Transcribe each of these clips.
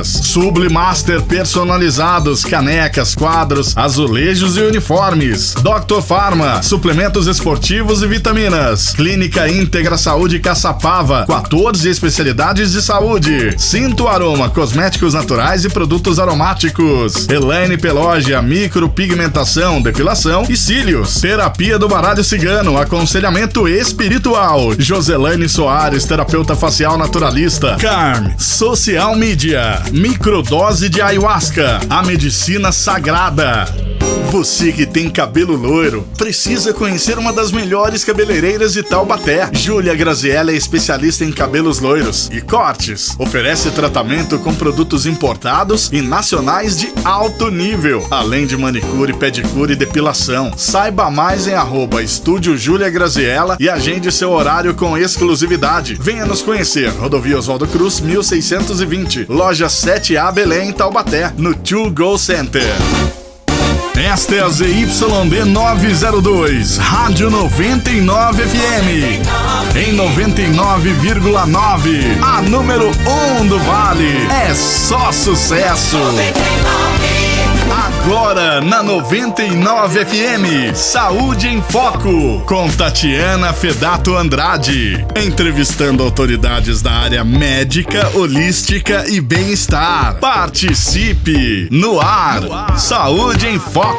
Sublimaster personalizados, canecas, quadros, azulejos e uniformes. Dr. Pharma, suplementos esportivos e vitaminas. Clínica Íntegra Saúde Caçapava, 14 especialidades de saúde. Cinto Aroma, cosméticos naturais e produtos aromáticos. Elaine Pelógia, micropigmentação, depilação e cílios. Terapia do baralho cigano, aconselhamento espiritual. Joselaine Soares, terapeuta facial naturalista. Carm, social media. Microdose de ayahuasca, a medicina sagrada. Você que tem cabelo loiro, precisa conhecer uma das melhores cabeleireiras de Taubaté. Júlia Graziella é especialista em cabelos loiros e cortes. Oferece tratamento com produtos importados e nacionais de alto nível, além de manicure, pedicure e depilação. Saiba mais em @Estúdio Júlia Graziella e agende seu horário com exclusividade. Venha nos conhecer. Rodovia Oswaldo Cruz, 1620. Loja 7A Belém, Taubaté, no 2Go Center. Esta é a ZYD 902, Rádio 99 FM, em 99,9, a número 1 do Vale. É só sucesso. Agora na 99 FM, Saúde em Foco, com Tatiana Fedato Andrade, entrevistando autoridades da área médica, holística e bem-estar. Participe no ar. Saúde em Foco.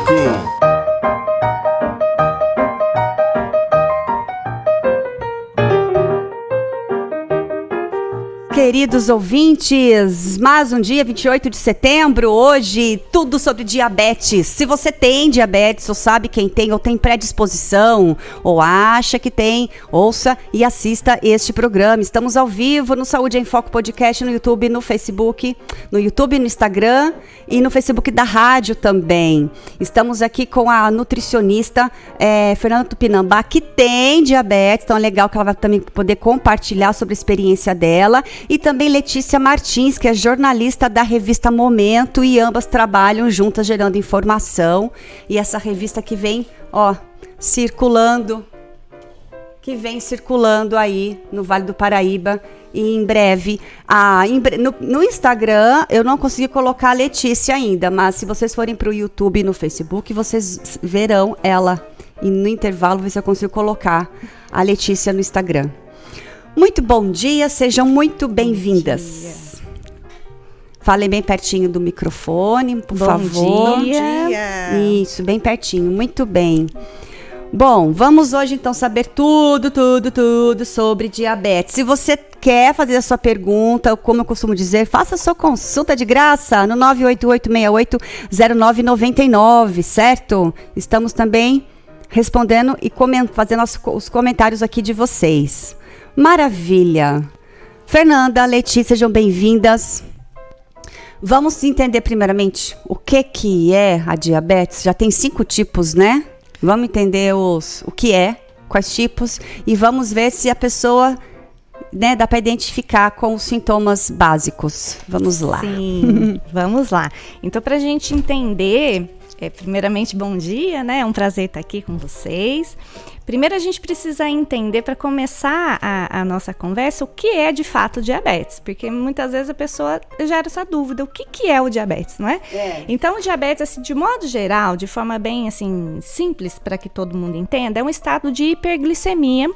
Queridos ouvintes, mais um dia, 28 de setembro, hoje, tudo sobre diabetes. Se você tem diabetes, ou sabe quem tem, ou tem predisposição, ou acha que tem, ouça e assista este programa. Estamos ao vivo no Saúde em Foco Podcast, no YouTube, no Facebook, no Instagram e no Facebook da rádio também. Estamos aqui com a nutricionista Fernanda Tupinambá, que tem diabetes, então é legal que ela vai também poder compartilhar sobre a experiência dela. E também Letícia Martins, que é jornalista da revista Momento, e ambas trabalham juntas gerando informação. E essa revista que vem, circulando aí no Vale do Paraíba. E em breve, no Instagram, eu não consegui colocar a Letícia ainda, mas se vocês forem para o YouTube e no Facebook, vocês verão ela. E no intervalo, ver se eu consigo colocar a Letícia no Instagram. Muito bom dia, sejam muito bem-vindas. Falem bem pertinho do microfone, por favor. Bom dia. Isso, bem pertinho, muito bem. Bom, vamos hoje então saber tudo sobre diabetes. Se você quer fazer a sua pergunta, como eu costumo dizer, faça a sua consulta de graça no 988-68-0999, certo? Estamos também respondendo e fazendo os comentários aqui de vocês. Maravilha. Fernanda, Letícia, sejam bem-vindas. Vamos entender primeiramente o que é a diabetes. Já tem 5 tipos, né? Vamos entender o que é, quais tipos, e vamos ver se a pessoa, né, dá para identificar com os sintomas básicos. Vamos lá. Sim, vamos lá. Então, para a gente entender, primeiramente, bom dia, né? É um prazer estar aqui com vocês. Primeiro, a gente precisa entender, para começar a nossa conversa, o que é de fato diabetes. Porque muitas vezes a pessoa gera essa dúvida, o que é o diabetes, não é? Então, o diabetes, assim, de modo geral, de forma bem assim, simples, para que todo mundo entenda, é um estado de hiperglicemia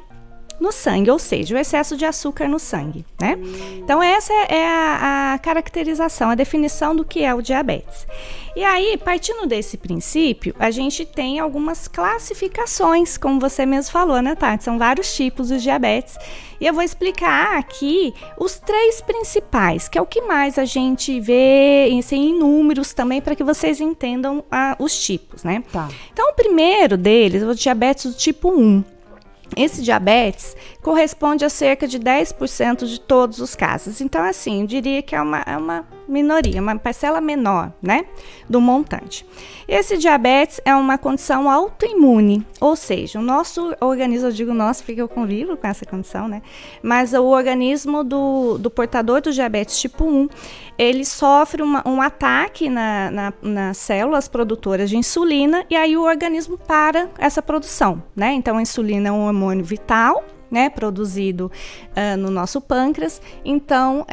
no sangue, ou seja, o excesso de açúcar no sangue, né? Então, essa é a caracterização, a definição do que é o diabetes. E aí, partindo desse princípio, a gente tem algumas classificações, como você mesmo falou, né, Tati? São vários tipos de diabetes. E eu vou explicar aqui os 3 principais, que é o que mais a gente vê em números também, para que vocês entendam os tipos, né? Tá. Então, o primeiro deles é o diabetes do tipo 1. Esse diabetes corresponde a cerca de 10% de todos os casos. Então, assim, eu diria que é uma minoria, uma parcela menor, né, do montante. Esse diabetes é uma condição autoimune, ou seja, o nosso organismo, eu digo nosso porque eu convivo com essa condição, né, mas o organismo do portador do diabetes tipo 1, ele sofre um ataque nas células produtoras de insulina, e aí o organismo para essa produção, né? Então, a insulina é um hormônio vital, né, produzido no nosso pâncreas. Então,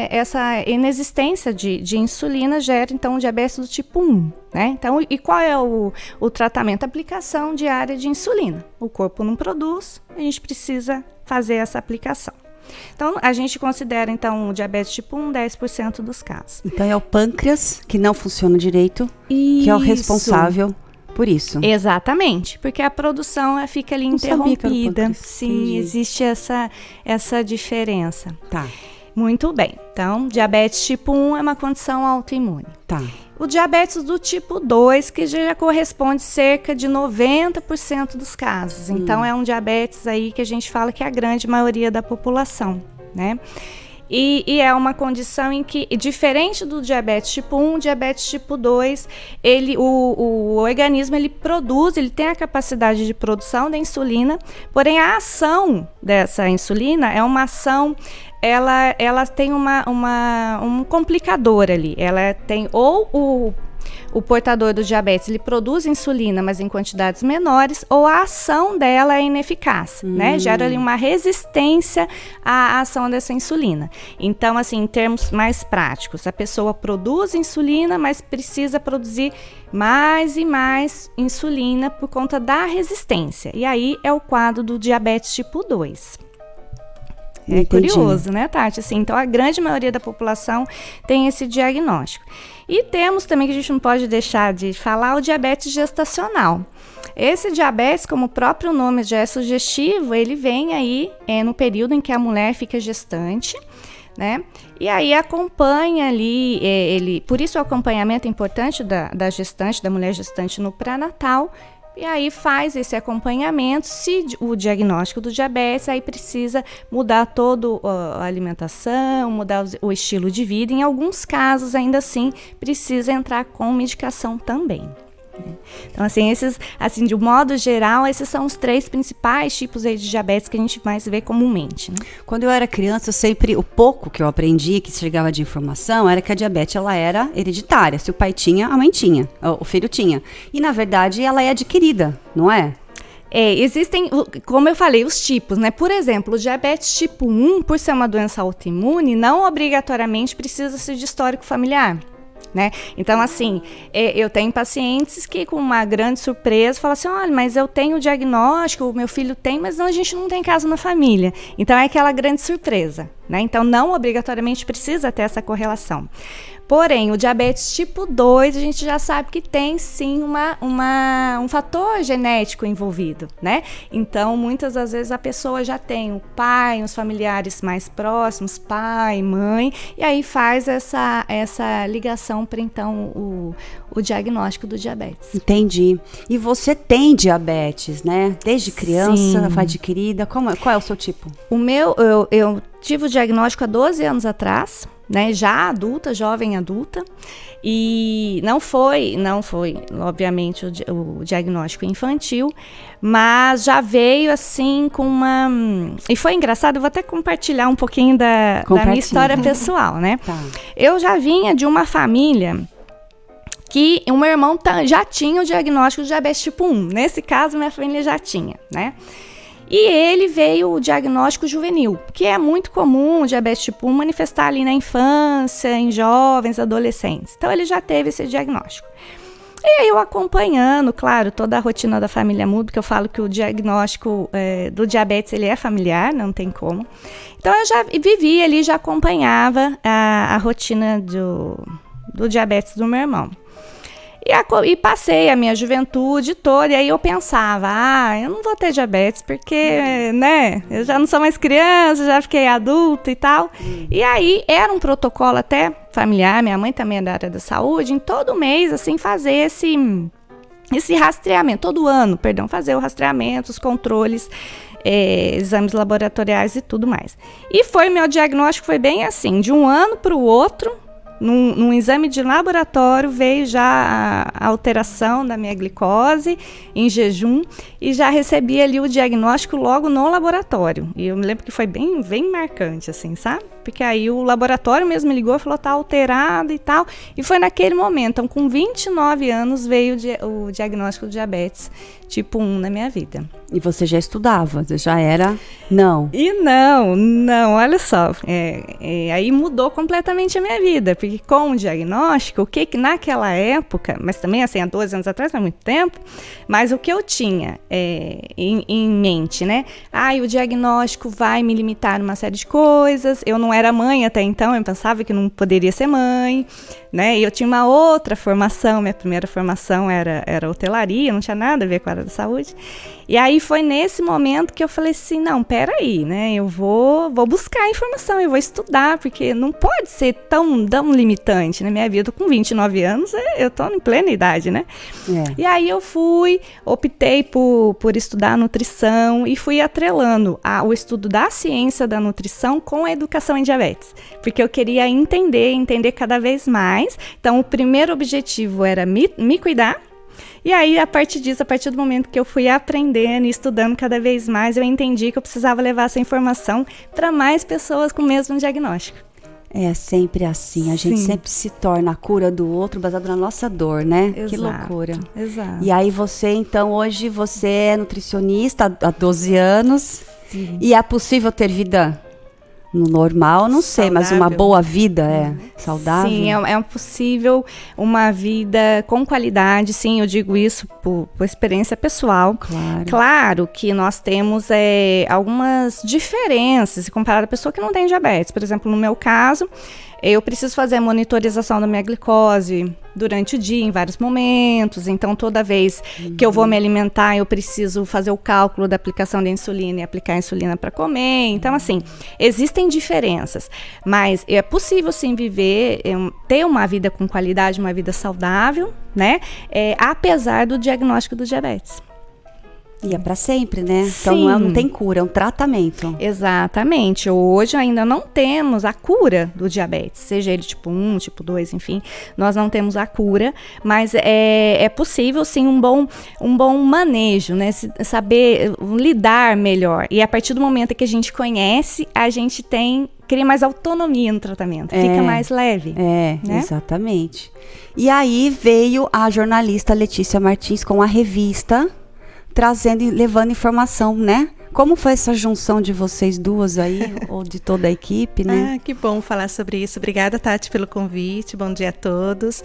essa inexistência de insulina gera, então, diabetes do tipo 1. Né? Então, e qual é o tratamento? Aplicação diária de insulina. O corpo não produz, a gente precisa fazer essa aplicação. Então, a gente considera, então, o diabetes tipo 1, 10% dos casos. Então, é o pâncreas que não funciona direito, que é o responsável por isso. Exatamente, porque a produção fica ali interrompida. Sim, entendi. Existe essa diferença. Tá. Muito bem. Então, diabetes tipo 1 é uma condição autoimune. Tá. O diabetes do tipo 2, que já corresponde cerca de 90% dos casos. Então, é um diabetes aí que a gente fala que é a grande maioria da população, né? E é uma condição em que, diferente do diabetes tipo 1, o diabetes tipo 2, o organismo ele tem a capacidade de produção da insulina, porém a ação dessa insulina é uma ação, ela tem um complicador ali. Ela tem o portador do diabetes, ele produz insulina, mas em quantidades menores, ou a ação dela é ineficaz, né? Gera ali uma resistência à ação dessa insulina. Então, assim, em termos mais práticos, a pessoa produz insulina, mas precisa produzir mais e mais insulina por conta da resistência. E aí é o quadro do diabetes tipo 2. É curioso, né, Tati? Assim, então, a grande maioria da população tem esse diagnóstico. E temos também, que a gente não pode deixar de falar, o diabetes gestacional. Esse diabetes, como o próprio nome já é sugestivo, ele vem aí no período em que a mulher fica gestante, né? E aí acompanha ali, por isso o acompanhamento é importante da gestante, da mulher gestante no pré-natal. E aí faz esse acompanhamento, se o diagnóstico do diabetes, aí precisa mudar toda a alimentação, mudar o estilo de vida. Em alguns casos, ainda assim, precisa entrar com medicação também. Então, assim, de um modo geral, esses são os 3 principais tipos aí de diabetes que a gente mais vê comumente, né? Quando eu era criança, o pouco que eu aprendi, que chegava de informação, era que a diabetes, ela era hereditária. Se o pai tinha, a mãe tinha, o filho tinha. E, na verdade, ela é adquirida, não é? Existem, como eu falei, os tipos, né? Por exemplo, o diabetes tipo 1, por ser uma doença autoimune, não obrigatoriamente precisa ser de histórico familiar. Né? Então, assim, eu tenho pacientes que com uma grande surpresa falam assim, olha, mas eu tenho o diagnóstico, o meu filho tem, mas não, a gente não tem caso na família. Então, é aquela grande surpresa, né? Então, não obrigatoriamente precisa ter essa correlação. Porém, o diabetes tipo 2, a gente já sabe que tem sim um fator genético envolvido, né? Então, muitas das vezes a pessoa já tem o pai, os familiares mais próximos, pai, mãe, e aí faz essa ligação para então o diagnóstico do diabetes. Entendi. E você tem diabetes, né? Desde criança, foi adquirida. Qual é o seu tipo? O meu, eu tive o diagnóstico há 12 anos atrás, né, já adulta, jovem adulta, e não foi, obviamente, o diagnóstico infantil, mas já veio assim com uma... E foi engraçado, eu vou até compartilhar um pouquinho da minha história pessoal, né? Tá. Eu já vinha de uma família que o meu irmão já tinha o diagnóstico de diabetes tipo 1. Nesse caso, minha família já tinha, né? E ele veio o diagnóstico juvenil, que é muito comum o diabetes tipo 1 manifestar ali na infância, em jovens, adolescentes. Então, ele já teve esse diagnóstico. E aí, eu acompanhando, claro, toda a rotina da família muda, porque eu falo que o diagnóstico do diabetes, ele é familiar, não tem como. Então, eu já vivia ali, já acompanhava a rotina do diabetes do meu irmão. E passei a minha juventude toda, e aí eu pensava, eu não vou ter diabetes, porque, né, eu já não sou mais criança, já fiquei adulta e tal. E aí, era um protocolo até familiar, minha mãe também é da área da saúde, em todo mês, assim, fazer esse rastreamento, todo ano, perdão, fazer o rastreamento, os controles, exames laboratoriais e tudo mais. E meu diagnóstico foi bem assim, de um ano para o outro. Num exame de laboratório veio já a alteração da minha glicose em jejum e já recebi ali o diagnóstico logo no laboratório. E eu me lembro que foi bem marcante, assim, sabe? porque aí o laboratório mesmo me ligou e falou, tá alterado e tal. E foi naquele momento. Então, com 29 anos, veio o diagnóstico de diabetes tipo 1 na minha vida. E você já estudava? Você já era? Não. E não, olha só. Aí mudou completamente a minha vida. Porque com o diagnóstico, o que naquela época, mas também assim, há 12 anos atrás, não é muito tempo, mas o que eu tinha em mente, né? O diagnóstico vai me limitar numa série de coisas. Eu não era mãe até então, eu pensava que não poderia ser mãe, né? E eu tinha uma outra formação, minha primeira formação era hotelaria, não tinha nada a ver com a área da saúde. E aí foi nesse momento que eu falei assim, não, peraí, né? Eu vou buscar informação, eu vou estudar, porque não pode ser tão limitante na minha vida. Com 29 anos, eu tô em plena idade, né? E aí eu optei por estudar nutrição e fui atrelando o estudo da ciência da nutrição com a educação em diabetes, porque eu queria entender cada vez mais. Então, o primeiro objetivo era me cuidar. E aí, a partir do momento que eu fui aprendendo e estudando cada vez mais, eu entendi que eu precisava levar essa informação para mais pessoas com o mesmo diagnóstico. É sempre assim, a gente sempre se torna a cura do outro baseado na nossa dor, né? Exato, que loucura. Exato. E aí você, então, hoje você é nutricionista há 12 anos. Sim. E é possível ter vida no normal, não sei, mas uma boa vida saudável? Sim, é possível uma vida com qualidade, sim, eu digo isso por experiência pessoal. Claro que nós temos algumas diferenças comparado à pessoa que não tem diabetes. Por exemplo, no meu caso, eu preciso fazer a monitorização da minha glicose durante o dia, em vários momentos. Então, toda vez que eu vou me alimentar, eu preciso fazer o cálculo da aplicação da insulina e aplicar a insulina para comer. Então, assim, existem diferenças. Mas é possível, sim, viver, ter uma vida com qualidade, uma vida saudável, né? Apesar do diagnóstico do diabetes. E é para sempre, né? Então não tem cura, é um tratamento. Exatamente. Hoje ainda não temos a cura do diabetes, seja ele tipo 1, tipo 2, enfim. Nós não temos a cura, mas é possível sim um bom manejo, né? Saber lidar melhor. E a partir do momento que a gente conhece, a gente cria mais autonomia no tratamento, fica mais leve. Né? Exatamente. E aí veio a jornalista Letícia Martins com a revista, trazendo e levando informação, né? Como foi essa junção de vocês duas aí, ou de toda a equipe, né? Que bom falar sobre isso. Obrigada, Tati, pelo convite. Bom dia a todos.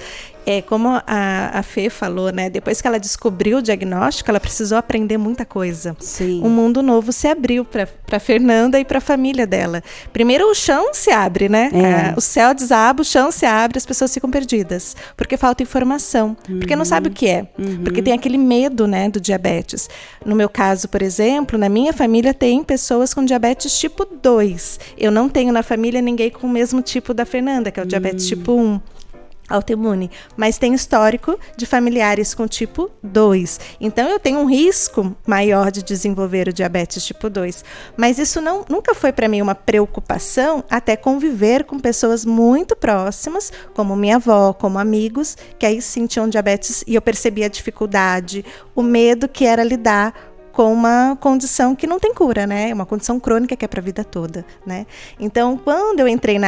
Como a Fê falou, né? Depois que ela descobriu o diagnóstico, ela precisou aprender muita coisa. Sim. Um mundo novo se abriu para Fernanda e para a família dela. Primeiro o chão se abre, né? O céu desaba, o chão se abre, as pessoas ficam perdidas. Porque falta informação. Porque não sabe o que é. Porque tem aquele medo, né, do diabetes. No meu caso, por exemplo, na minha família tem pessoas com diabetes tipo 2. Eu não tenho na família ninguém com o mesmo tipo da Fernanda, que é o diabetes tipo 1. Autoimune, mas tem histórico de familiares com tipo 2. Então, eu tenho um risco maior de desenvolver o diabetes tipo 2. Mas isso nunca foi para mim uma preocupação até conviver com pessoas muito próximas, como minha avó, como amigos, que aí sim tinham diabetes e eu percebi a dificuldade, o medo que era lidar com uma condição que não tem cura, né? Uma condição crônica que é para a vida toda, né? Então, quando eu entrei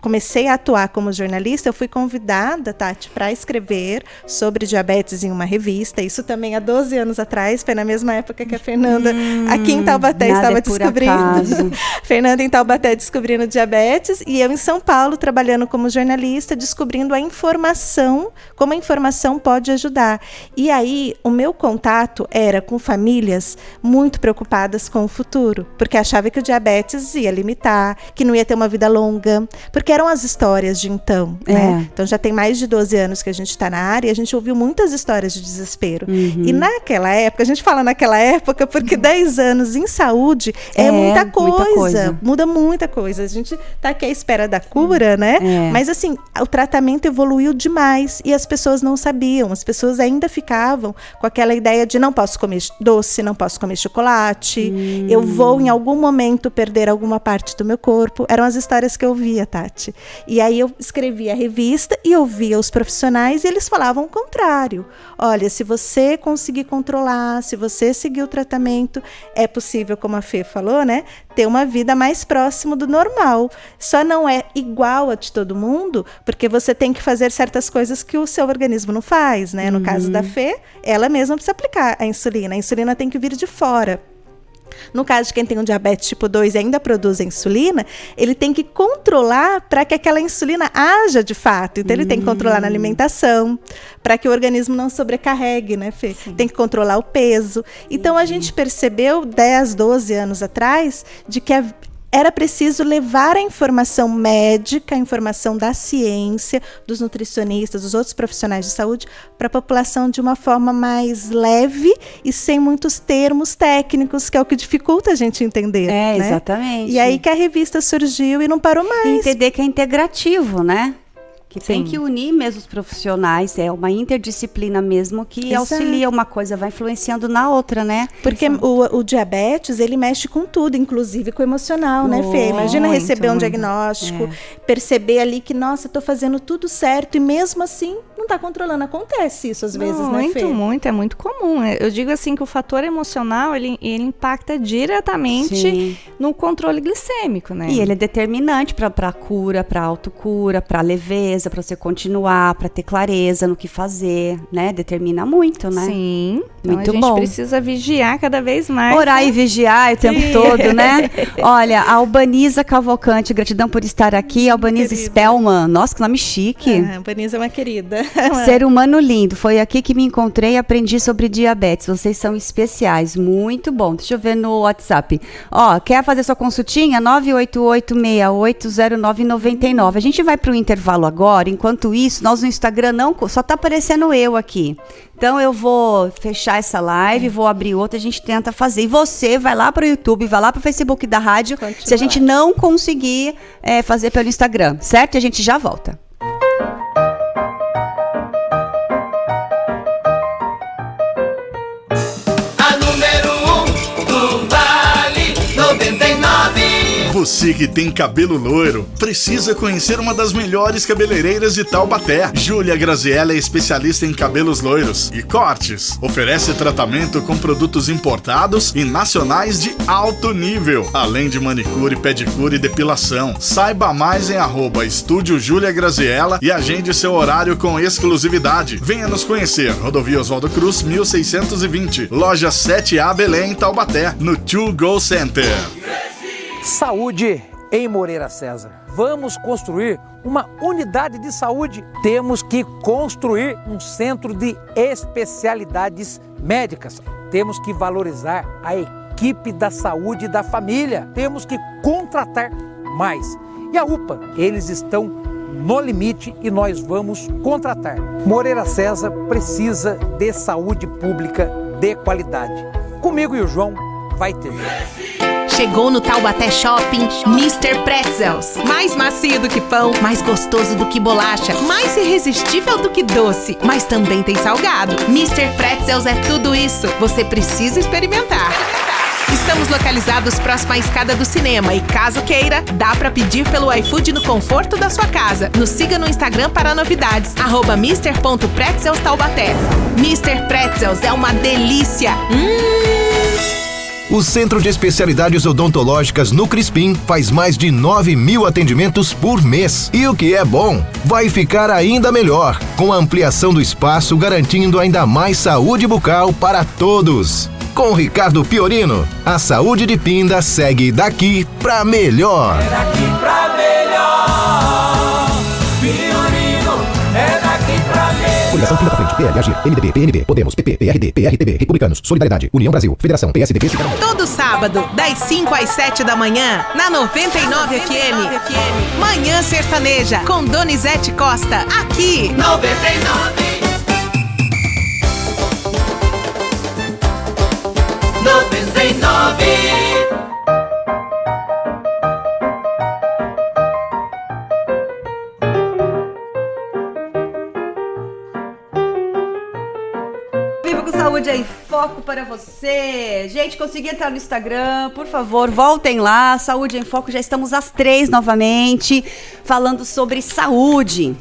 comecei a atuar como jornalista, eu fui convidada, Tati, para escrever sobre diabetes em uma revista. Isso também há 12 anos atrás, foi na mesma época que a Fernanda aqui em Taubaté estava descobrindo. Fernanda em Taubaté descobrindo diabetes e eu em São Paulo trabalhando como jornalista, descobrindo a informação, como a informação pode ajudar. E aí, o meu contato era com famílias muito preocupadas com o futuro, porque achava que o diabetes ia limitar, que não ia ter uma vida longa, porque eram as histórias de então, né? Então já tem mais de 12 anos que a gente está na área e a gente ouviu muitas histórias de desespero. E naquela época, a gente fala naquela época porque 10 anos em saúde é muita coisa, muda muita coisa. A gente está aqui à espera da cura, né? Mas assim, o tratamento evoluiu demais e as pessoas não sabiam, as pessoas ainda ficavam com aquela ideia de não posso comer doce, não posso comer chocolate, eu vou em algum momento perder alguma parte do meu corpo. Eram as histórias que eu ouvia, Tati. importante. E aí eu escrevia a revista e ouvia os profissionais e eles falavam o contrário. Olha, se você conseguir controlar, se você seguir o tratamento, é possível, como a Fê falou, né, ter uma vida mais próximo do normal. Só não é igual a de todo mundo, porque você tem que fazer certas coisas que o seu organismo não faz, né? No caso da Fê, ela mesma precisa aplicar a insulina. A insulina tem que vir de fora. No caso de quem tem um diabetes tipo 2 e ainda produz a insulina, ele tem que controlar para que aquela insulina haja de fato. Então, ele tem que controlar na alimentação, para que o organismo não sobrecarregue, né, Fê? Sim. Tem que controlar o peso. Então, a gente percebeu 10, 12 anos atrás de que era preciso levar a informação médica, a informação da ciência, dos nutricionistas, dos outros profissionais de saúde, para a população de uma forma mais leve e sem muitos termos técnicos, que é o que dificulta a gente entender. É, né? Exatamente. E aí que a revista surgiu e não parou mais. E entender que é integrativo, né? Que Sim. tem que unir mesmo os profissionais, é uma interdisciplina mesmo que Exato. auxilia uma coisa, vai influenciando na outra, né? Porque o diabetes, ele mexe com tudo, inclusive com o emocional, né, Fê? Imagina receber um diagnóstico, perceber ali que, nossa, tô fazendo tudo certo e mesmo assim não tá controlando. Acontece isso às vezes, né, Fê? Muito, é muito comum. Eu digo assim que o fator emocional, ele impacta diretamente no controle glicêmico, né? E ele é determinante para a cura, para a autocura, para a leveza, para você continuar, para ter clareza no que fazer, né? Determina muito, né? Sim. Então muito a gente bom. precisa vigiar cada vez mais. Orar e vigiar o tempo todo, né? Olha, a Albaniza Cavalcante, gratidão por estar aqui. Albaniza Spellman, nossa, que nome chique. A Albaniza é uma querida. Ser humano lindo, foi aqui que me encontrei e aprendi sobre diabetes. Vocês são especiais, muito bom. Deixa eu ver no WhatsApp. Ó, quer fazer sua consultinha? 988680999. A gente vai para o intervalo agora. Enquanto isso, nós no Instagram só tá aparecendo eu aqui. Então eu vou fechar essa live, vou abrir outra, a gente tenta fazer. E você vai lá para o YouTube, vai lá para o Facebook da rádio, se a gente não conseguir fazer pelo Instagram, certo? E a gente já volta. Você que tem cabelo loiro, precisa conhecer uma das melhores cabeleireiras de Taubaté. Júlia Graziella é especialista em cabelos loiros e cortes. Oferece tratamento com produtos importados e nacionais de alto nível, além de manicure, pedicure e depilação. Saiba mais em @Estúdio Júlia Graziella e agende seu horário com exclusividade. Venha nos conhecer. Rodovia Oswaldo Cruz, 1620. Loja 7A Belém, Taubaté, no 2Go Center. Saúde em Moreira César. Vamos construir uma unidade de saúde. Temos que construir um centro de especialidades médicas. Temos que valorizar a equipe da saúde da família. Temos que contratar mais. E a UPA, eles estão no limite e nós vamos contratar. Moreira César precisa de saúde pública de qualidade. Comigo e o João vai ter. Chegou no Taubaté Shopping Mr. Pretzels. Mais macio do que pão, mais gostoso do que bolacha, mais irresistível do que doce, mas também tem salgado. Mr. Pretzels é tudo isso. Você precisa experimentar. Estamos localizados próximo à escada do cinema e caso queira, dá pra pedir pelo iFood no conforto da sua casa. Nos siga no Instagram para novidades, @mr.pretzels Taubaté. Mr. Pretzels é uma delícia. O Centro de Especialidades Odontológicas no Crispim faz mais de 9.000 atendimentos por mês. E o que é bom, vai ficar ainda melhor, com a ampliação do espaço garantindo ainda mais saúde bucal para todos. Com Ricardo Piorino, a saúde de Pinda segue daqui pra melhor. É daqui pra melhor. Piorino, é daqui pra melhor. Coligação Pinda pra Frente, PL, AGIR, MDB, PNB, Podemos, PP, PRD, PRTB, Republicanos, Solidariedade, União Brasil, Federação, PSD, Cidadão. Todo sábado, das 5 às 7 da manhã, na 99 FM. Manhã Sertaneja, com Donizete Costa, aqui. 99. com Saúde em Foco para você. Gente, consegui entrar no Instagram, por favor, voltem lá. Saúde em Foco, já estamos às 3 novamente, falando sobre saúde.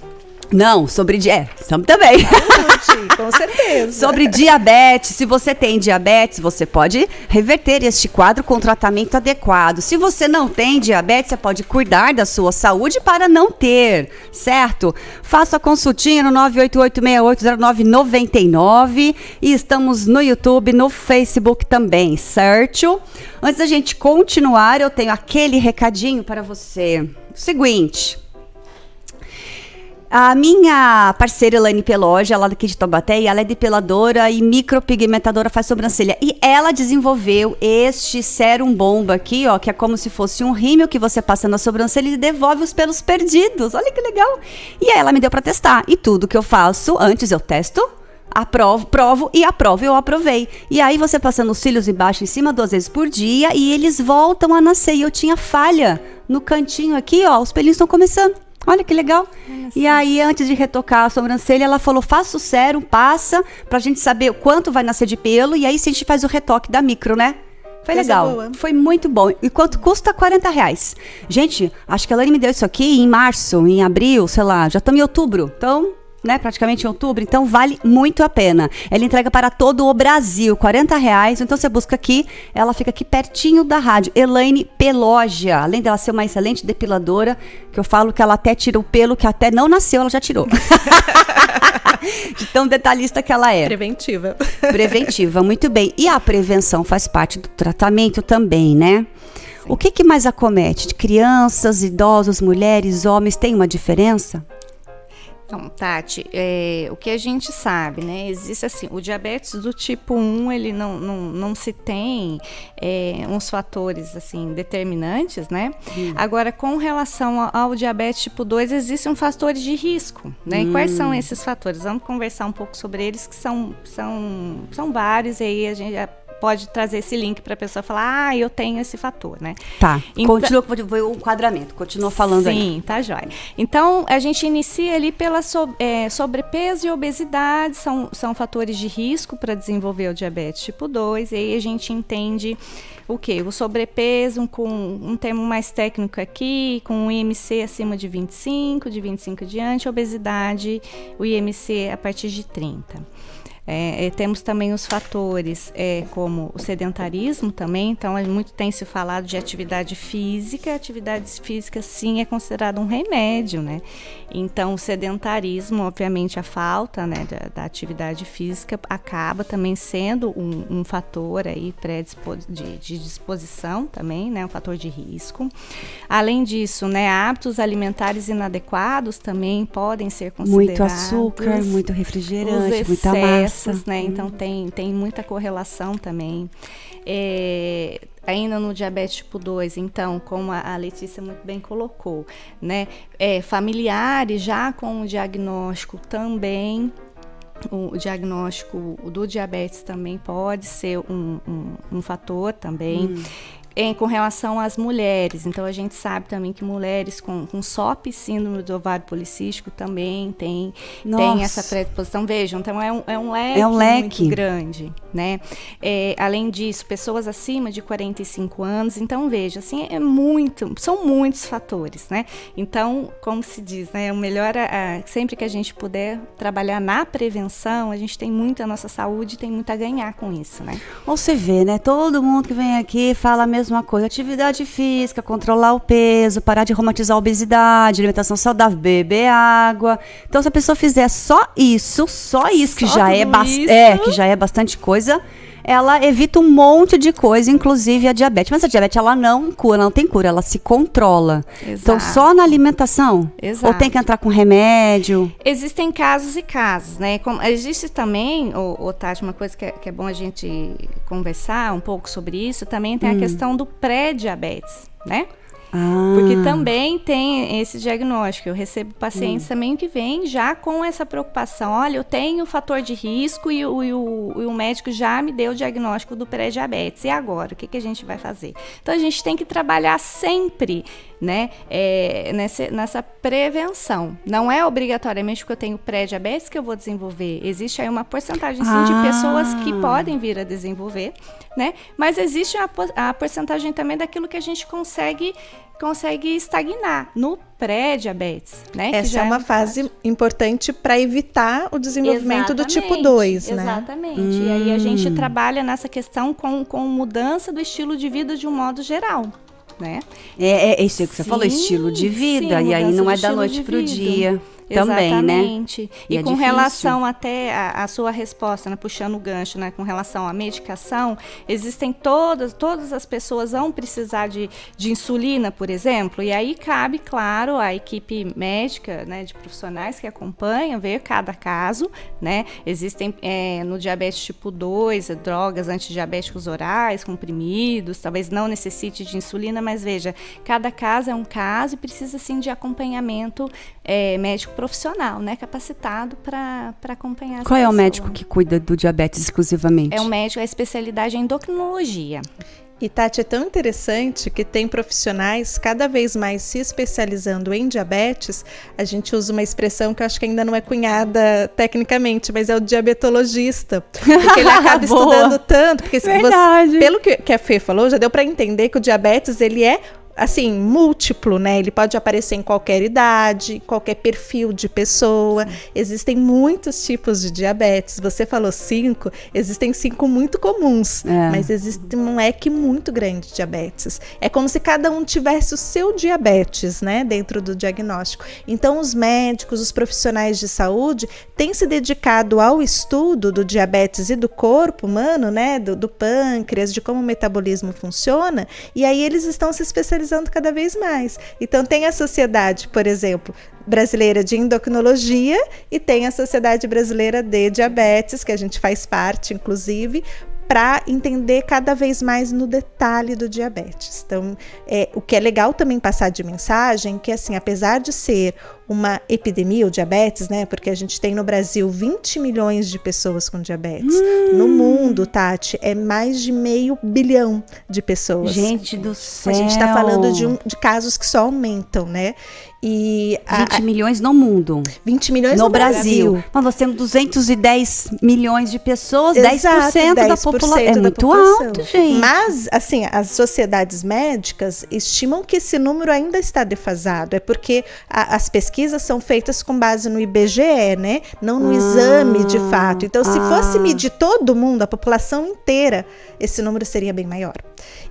Não, sobre estamos também. Saúde, com certeza. Sobre diabetes. Se você tem diabetes, você pode reverter este quadro com tratamento adequado. Se você não tem diabetes, você pode cuidar da sua saúde para não ter, certo? Faça a consultinha no 988680999 e estamos no YouTube, no Facebook também, certo? Antes da gente continuar, eu tenho aquele recadinho para você. Seguinte... A minha parceira Elaine Peloja, ela daqui de Taubaté, ela é depiladora e micropigmentadora, faz sobrancelha. E ela desenvolveu este sérum bomba aqui, ó, que é como se fosse um rímel que você passa na sobrancelha e devolve os pelos perdidos. Olha que legal. E aí ela me deu pra testar. E tudo que eu faço, antes eu testo, provo e aprovo, eu aprovei. E aí você passando os cílios embaixo, em cima 2 vezes por dia e eles voltam a nascer. E eu tinha falha no cantinho aqui, ó, os pelinhos estão começando. Olha que legal. E aí, antes de retocar a sobrancelha, ela falou, faça o sérum, passa, pra gente saber o quanto vai nascer de pelo, e aí a gente faz o retoque da micro, né? Foi legal, boa. Foi muito bom. E quanto custa? R$40. Gente, acho que a Elaine me deu isso aqui em março, em abril, sei lá, já estamos em outubro, então... né, praticamente em outubro, então vale muito a pena. Ela entrega para todo o Brasil, R$40, então você busca aqui, ela fica aqui pertinho da rádio, Elaine Peloja, além dela ser uma excelente depiladora, que eu falo que ela até tira o pelo que até não nasceu, ela já tirou. De tão detalhista que ela é. Preventiva. Preventiva, muito bem. E a prevenção faz parte do tratamento também, né? Sim. O que mais acomete? De crianças, idosos, mulheres, homens, tem uma diferença? Então, Tati, o que a gente sabe, né? Existe assim, o diabetes do tipo 1, ele não se tem uns fatores assim determinantes, né? Agora, com relação ao diabetes tipo 2, existem fatores de risco, né? E quais são esses fatores? Vamos conversar um pouco sobre eles, que são vários, e aí a gente já pode trazer esse link para a pessoa falar, eu tenho esse fator, né? Tá, então, continua com o enquadramento, continua falando aí. Sim, tá jóia. Então, a gente inicia ali pela sobrepeso e obesidade, são fatores de risco para desenvolver o diabetes tipo 2, e aí a gente entende o quê? O sobrepeso, com um termo mais técnico aqui, com o IMC acima de 25, de 25 diante, obesidade, o IMC a partir de 30. Temos também os fatores como o sedentarismo também, então muito tem se falado de atividade física. Atividade física sim é considerado um remédio, né? Então o sedentarismo, obviamente a falta, né, da atividade física acaba também sendo um fator aí de disposição também, né, um fator de risco. Além disso, né, hábitos alimentares inadequados também podem ser considerados. Muito açúcar, muito refrigerante, muita massa. Né? Então tem muita correlação também. Ainda no diabetes tipo 2, então, como a Letícia muito bem colocou, né? Familiares já com o diagnóstico também. O diagnóstico do diabetes também pode ser um fator também. Com relação às mulheres, então a gente sabe também que mulheres com SOP, síndrome do ovário policístico, também tem essa predisposição. Vejam, então é um leque muito grande, né? Além disso, pessoas acima de 45 anos, então veja, assim, são muitos fatores, né? Então, como se diz, né? O melhor, sempre que a gente puder trabalhar na prevenção, a gente tem muito a nossa saúde, tem muito a ganhar com isso, né? Ou você vê, né? Todo mundo que vem aqui fala a mesma coisa, atividade física, controlar o peso, parar de romantizar a obesidade, alimentação saudável, beber água. Então, se a pessoa fizer só isso que já é bastante coisa, ela evita um monte de coisa, inclusive a diabetes. Mas a diabetes, ela não tem cura, ela se controla. Exato. Então, só na alimentação? Exato. Ou tem que entrar com remédio? Existem casos e casos, né? Existe também, Tati, uma coisa que é bom a gente conversar um pouco sobre isso, também tem a questão do pré-diabetes, né? Porque também tem esse diagnóstico. Eu recebo pacientes também que vêm já com essa preocupação. Olha, eu tenho fator de risco e o médico já me deu o diagnóstico do pré-diabetes. E agora? O que a gente vai fazer? Então, a gente tem que trabalhar sempre né, nessa prevenção. Não é obrigatoriamente porque eu tenho pré-diabetes que eu vou desenvolver. Existe aí uma porcentagem, sim, de pessoas que podem vir a desenvolver, né, mas existe a porcentagem também daquilo que a gente consegue estagnar no pré-diabetes, né? Essa é uma fase importante para evitar o desenvolvimento do tipo 2, né? Exatamente. E aí a gente trabalha nessa questão com mudança do estilo de vida de um modo geral, né? É isso que você falou, estilo de vida. Sim, e aí não é da estilo noite de pro vida. dia. Também, Exatamente. né? E é com difícil. relação até a sua resposta, né, puxando o gancho, né, com relação à medicação, existem todas as pessoas vão precisar de insulina, por exemplo, e aí cabe, claro, a equipe médica, né, de profissionais que acompanham, ver cada caso, né, existem no diabetes tipo 2, drogas antidiabéticos orais, comprimidos, talvez não necessite de insulina, mas veja, cada caso é um caso e precisa, sim, de acompanhamento médico profissional, né, capacitado para acompanhar essa Qual é o pessoa. médico que cuida do diabetes exclusivamente? É um médico, a especialidade é endocrinologia. E, Tati, é tão interessante que tem profissionais cada vez mais se especializando em diabetes. A gente usa uma expressão que eu acho que ainda não é cunhada tecnicamente, mas é o diabetologista. Porque ele acaba estudando tanto. Porque pelo que a Fê falou, já deu para entender que o diabetes, ele é assim, múltiplo, né? Ele pode aparecer em qualquer idade, qualquer perfil de pessoa. Sim. Existem muitos tipos de diabetes. Você falou 5, existem 5 muito comuns, mas existe um leque muito grande de diabetes. É como se cada um tivesse o seu diabetes, né? Dentro do diagnóstico. Então, os médicos, os profissionais de saúde têm se dedicado ao estudo do diabetes e do corpo humano, né? Do pâncreas, de como o metabolismo funciona, e aí eles estão se especializando cada vez mais. Então tem a Sociedade, por exemplo, Brasileira de Endocrinologia e tem a Sociedade Brasileira de Diabetes, que a gente faz parte, inclusive, para entender cada vez mais no detalhe do diabetes. Então, o que é legal também passar de mensagem, que assim, apesar de ser uma epidemia, o diabetes, né? Porque a gente tem no Brasil 20 milhões de pessoas com diabetes. No mundo, Tati, é mais de 500 milhões de pessoas. Gente do céu! A gente está falando de casos que só aumentam, né? E 20 milhões no mundo. 20 milhões no Brasil. Mas nós temos 210 milhões de pessoas, exato, 10% da população. É muito alto, gente. Mas, assim, as sociedades médicas estimam que esse número ainda está defasado. É porque as pesquisas são feitas com base no IBGE, né? Não no exame de fato. Então, se fosse medir todo mundo, a população inteira, esse número seria bem maior.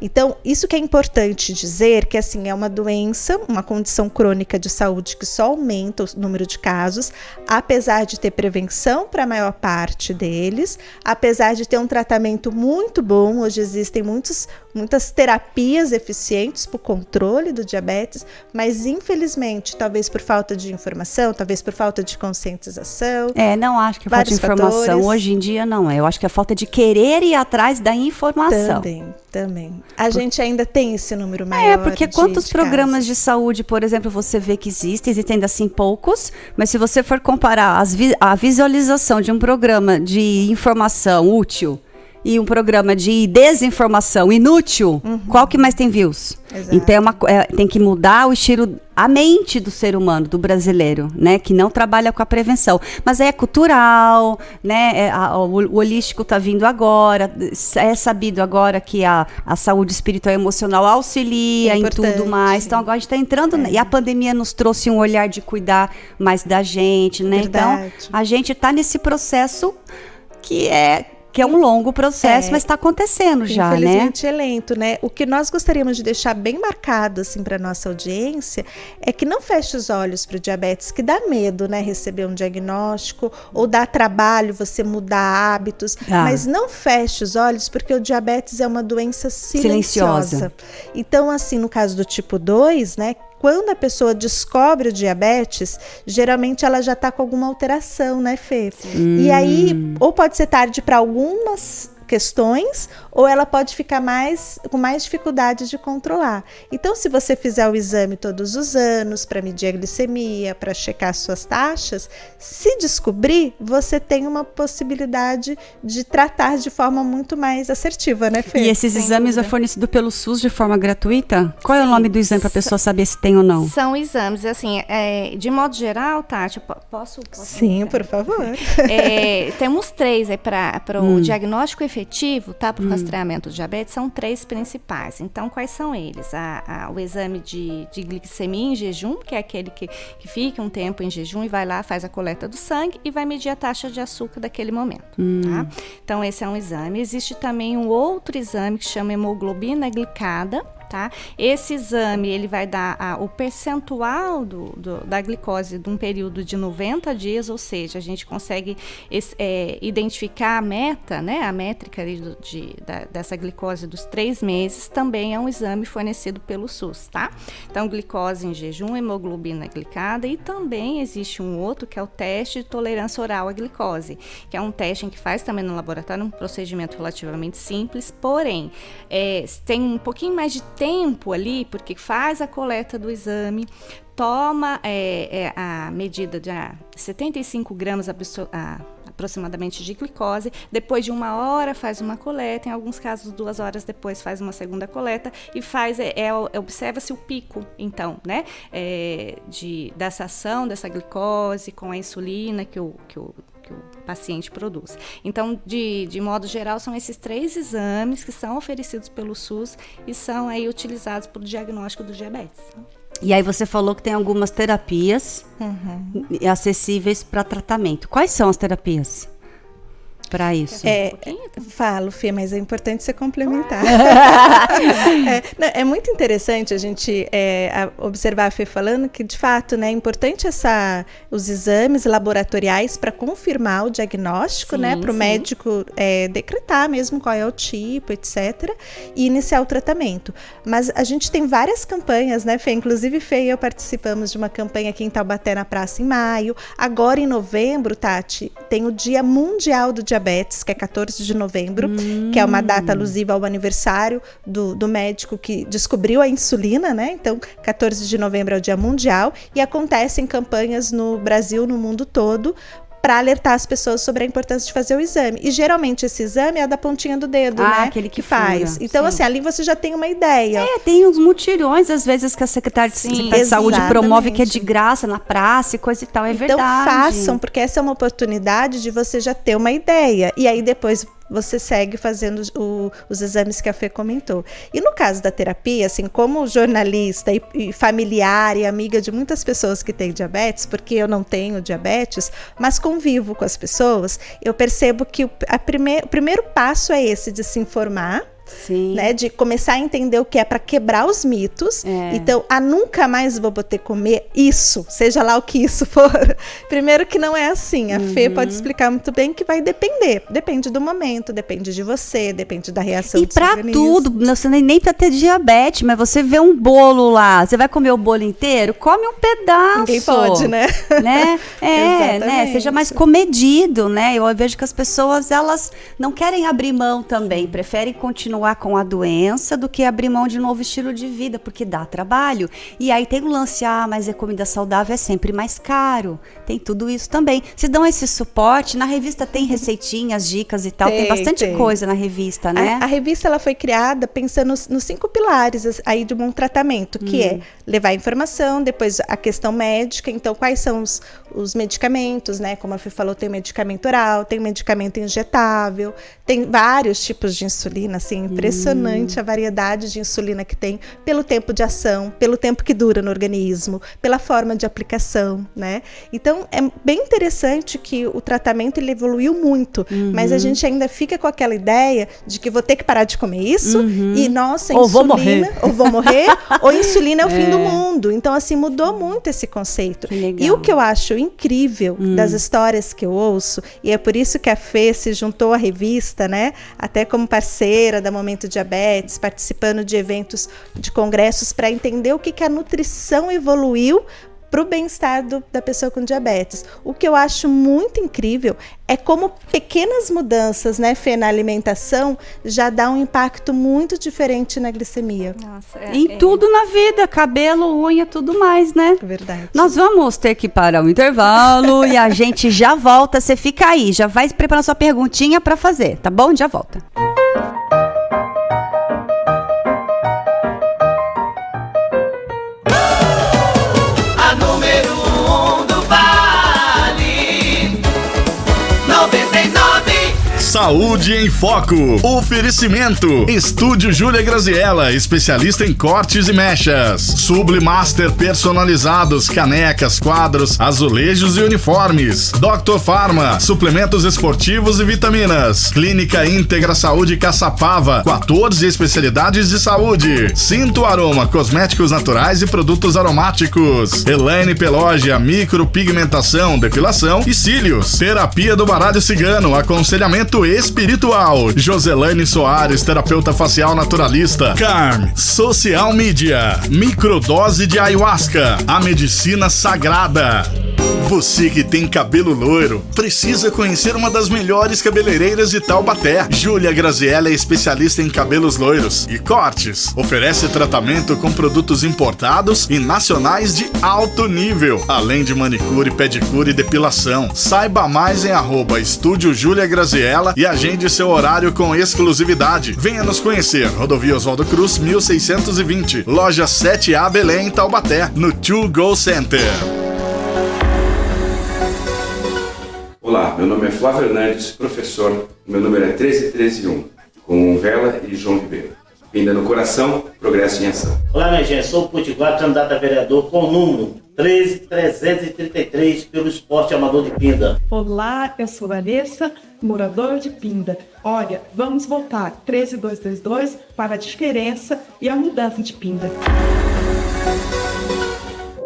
Então, isso que é importante dizer, que assim, é uma doença, uma condição crônica de saúde que só aumenta o número de casos, apesar de ter prevenção para a maior parte deles, apesar de ter um tratamento muito bom. Hoje existem muitas terapias eficientes para o controle do diabetes, mas infelizmente, talvez por falta de informação, talvez por falta de conscientização. Não acho que é falta de informação. Fatores. Hoje em dia não é. Eu acho que é falta de querer ir atrás da informação. Também. A gente ainda tem esse número maior. Porque quantos programas de saúde, por exemplo, você vê que existem ainda assim poucos, mas se você for comparar a visualização de um programa de informação útil e um programa de desinformação inútil, qual que mais tem views? Exato. Então tem que mudar o estilo, a mente do ser humano, do brasileiro, né, que não trabalha com a prevenção. Mas é cultural, né, o holístico está vindo agora, é sabido agora que a saúde espiritual e emocional auxilia em tudo mais. Sim. Então agora a gente está entrando, e a pandemia nos trouxe um olhar de cuidar mais da gente, né? Verdade. Então a gente está nesse processo que é um longo processo, mas está acontecendo já, né? Infelizmente é lento, né? O que nós gostaríamos de deixar bem marcado, assim, para nossa audiência, é que não feche os olhos para o diabetes, que dá medo, né? Receber um diagnóstico, ou dá trabalho você mudar hábitos, mas não feche os olhos, porque o diabetes é uma doença silenciosa. Então, assim, no caso do tipo 2, né? Quando a pessoa descobre o diabetes, geralmente ela já está com alguma alteração, né, Fê? E aí, ou pode ser tarde para algumas questões, ou ela pode ficar com mais dificuldade de controlar. Então, se você fizer o exame todos os anos para medir a glicemia, para checar suas taxas, se descobrir, você tem uma possibilidade de tratar de forma muito mais assertiva, né, Fê? E esses exames é fornecido pelo SUS de forma gratuita? Qual é o nome do exame para a pessoa saber se tem ou não? São exames, assim, de modo geral, Tati, posso Sim, por favor. Temos 3 aí para o diagnóstico efetivo, tá? Para o rastreamento de diabetes, são 3 principais. Então, quais são eles? O exame de glicemia em jejum, que é aquele que fica um tempo em jejum e vai lá, faz a coleta do sangue e vai medir a taxa de açúcar daquele momento, tá? Então, esse é um exame. Existe também um outro exame que chama hemoglobina glicada, tá? Esse exame, ele vai dar o percentual da glicose de um período de 90 dias, ou seja, a gente consegue identificar a meta, né? A métrica dessa glicose dos 3 meses, também é um exame fornecido pelo SUS, tá? Então, glicose em jejum, hemoglobina glicada, e também existe um outro que é o teste de tolerância oral à glicose, que é um teste que faz também no laboratório, um procedimento relativamente simples, porém, tem um pouquinho mais de tempo ali, porque faz a coleta do exame, toma a medida de 75 gramas aproximadamente de glicose, depois de 1 hora faz uma coleta, em alguns casos 2 horas depois faz uma segunda coleta e observa-se o pico, então, né, dessa ação, dessa glicose com a insulina que o paciente produz. Então, de modo geral, são esses 3 exames que são oferecidos pelo SUS e são aí utilizados para o diagnóstico do diabetes. E aí você falou que tem algumas terapias acessíveis para tratamento. Quais são as terapias para isso? Falo, Fê, mas é importante você complementar. É muito interessante a gente observar a Fê falando que, de fato, né, é importante os exames laboratoriais para confirmar o diagnóstico, né, para o médico decretar mesmo qual é o tipo, etc., e iniciar o tratamento. Mas a gente tem várias campanhas, né, Fê? Inclusive, Fê e eu participamos de uma campanha aqui em Taubaté, na praça, em maio. Agora, em novembro, Tati, tem o Dia Mundial do Diabetes, que é 14 de novembro, que é uma data alusiva ao aniversário do médico que descobriu a insulina, né? Então, 14 de novembro é o Dia Mundial e acontecem campanhas no Brasil, no mundo todo, para alertar as pessoas sobre a importância de fazer o exame. E geralmente esse exame é da pontinha do dedo, né? Aquele que faz. Fura. Então, assim, ali você já tem uma ideia. Tem uns mutirões, às vezes, que a Secretaria de Saúde promove, que é de graça, na praça e coisa e tal. Então, verdade. façam, porque essa é uma oportunidade de você já ter uma ideia. E aí, depois, você segue fazendo os exames que a Fê comentou. E no caso da terapia, assim, como jornalista e familiar e amiga de muitas pessoas que têm diabetes, porque eu não tenho diabetes, mas convivo com as pessoas, eu percebo que o primeiro passo é esse, de se informar, né, de começar a entender o que é, para quebrar os mitos. Então, nunca mais vou poder comer isso, seja lá o que isso for. Primeiro que não é assim. A Fê pode explicar muito bem que vai depender. Depende do momento, depende de você, depende da reação do seu organismo. E pra tudo, você nem pra ter diabetes, mas você vê um bolo lá, você vai comer o bolo inteiro? Come um pedaço. Ninguém pode, né? né? Seja mais comedido, né? Eu vejo que as pessoas, elas não querem abrir mão também, preferem continuar com a doença do que abrir mão de um novo estilo de vida, porque dá trabalho. E aí tem o lance, mas a comida saudável é sempre mais caro. Tem tudo isso também. Vocês dão esse suporte? Na revista tem receitinhas, dicas e tal, tem bastante coisa na revista, né? A revista, ela foi criada pensando nos 5 pilares aí de um bom tratamento, que é levar informação, depois a questão médica, então quais são os medicamentos, né? Como a Fê falou, tem medicamento oral, tem medicamento injetável, tem vários tipos de insulina, assim, impressionante a variedade de insulina que tem, pelo tempo de ação, pelo tempo que dura no organismo, pela forma de aplicação, né? Então, é bem interessante que o tratamento, ele evoluiu muito, mas a gente ainda fica com aquela ideia de que vou ter que parar de comer isso e, nossa, ou insulina, vou morrer, ou insulina é o fim do mundo. Então, assim, mudou muito esse conceito. E o que eu acho incrível das histórias que eu ouço, e é por isso que a Fê se juntou à revista, né? Até como parceira da Momento Diabetes, participando de eventos, de congressos, para entender o que a nutrição evoluiu para o bem-estar da pessoa com diabetes. O que eu acho muito incrível é como pequenas mudanças, né, Fê, na alimentação já dá um impacto muito diferente na glicemia. Nossa, Em tudo na vida, cabelo, unha, tudo mais, né? Verdade. Nós vamos ter que parar o intervalo e a gente já volta. Você fica aí, já vai preparando sua perguntinha para fazer, tá bom? Já volta. A número 1 do Vale 99. Saúde em Foco. Oferecimento. Estúdio Júlia Graziella, especialista em cortes e mechas. Sublimaster personalizados, canecas, quadros, azulejos e uniformes. Dr. Pharma, suplementos esportivos e vitaminas. Clínica Íntegra Saúde Caçapava, 14 especialidades de saúde. Cinto Aroma, cosméticos naturais e produtos aromáticos. Elaine Pelógia, micropigmentação, depilação e cílios. Terapia do baralho cigano, aconselhamento espiritual. Joselaine Soares, terapeuta facial naturalista. Carm, social media, microdose de ayahuasca, a medicina sagrada. Você que tem cabelo loiro, precisa conhecer uma das melhores cabeleireiras de Taubaté. Júlia Graziella é especialista em cabelos loiros e cortes. Oferece tratamento com produtos importados e nacionais de alto nível, além de manicure, pedicure e depilação. Saiba mais em @Estúdio Júlia Graziella e agende seu horário com exclusividade. Venha nos conhecer. Rodovia Oswaldo Cruz, 1620. Loja 7A Belém, Taubaté, no 2Go Center. Olá, meu nome é Flávio Hernandes, professor. Meu número é 13131, com Vela e João Ribeiro. Pinda no coração, progresso em ação. Olá, minha gente, sou o Potiguar, candidato a vereador com o número 13333 pelo Esporte Amador de Pinda. Olá, eu sou Vanessa, morador de Pinda. Olha, vamos votar 13222 para a diferença e a mudança de Pinda.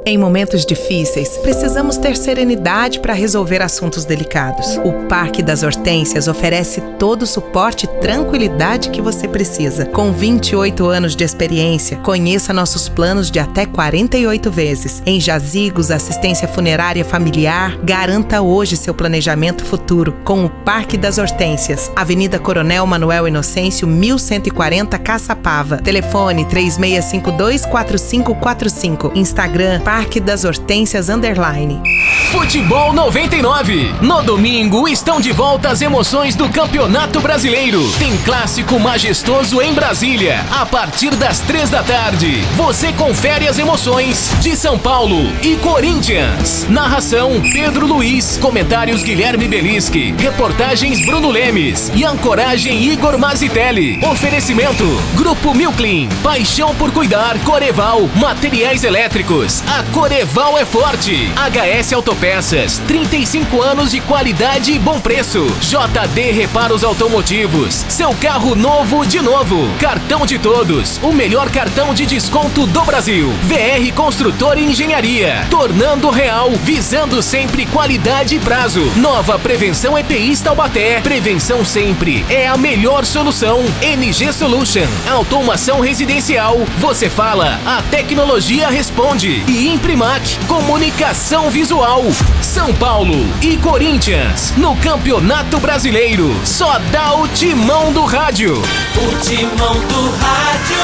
Em momentos difíceis, precisamos ter serenidade para resolver assuntos delicados. O Parque das Hortênsias oferece todo o suporte e tranquilidade que você precisa. Com 28 anos de experiência, conheça nossos planos de até 48 vezes. Em jazigos, assistência funerária familiar, garanta hoje seu planejamento futuro com o Parque das Hortênsias. Avenida Coronel Manuel Inocêncio, 1140, Caçapava. Telefone 3652-4545. Instagram, Parque das Hortênsias _. Futebol 99. No domingo estão de volta as emoções do Campeonato Brasileiro. Tem clássico majestoso em Brasília. A partir das 3 da tarde, você confere as emoções de São Paulo e Corinthians. Narração Pedro Luiz. Comentários Guilherme Belischi. Reportagens Bruno Lemes. E ancoragem Igor Mazitelli. Oferecimento Grupo Milclean. Paixão por cuidar. Coreval. Materiais elétricos. A Coreval é forte. HS Autopeças, 35 anos de qualidade e bom preço. JD Reparos Automotivos, seu carro novo de novo. Cartão de Todos, o melhor cartão de desconto do Brasil. VR Construtora e Engenharia, tornando real, visando sempre qualidade e prazo. Nova Prevenção EPI Taubaté, prevenção sempre é a melhor solução. NG Solution, automação residencial. Você fala, a tecnologia responde. E Imprimac, comunicação visual. São Paulo e Corinthians no Campeonato Brasileiro. Só dá o timão do rádio. O timão do rádio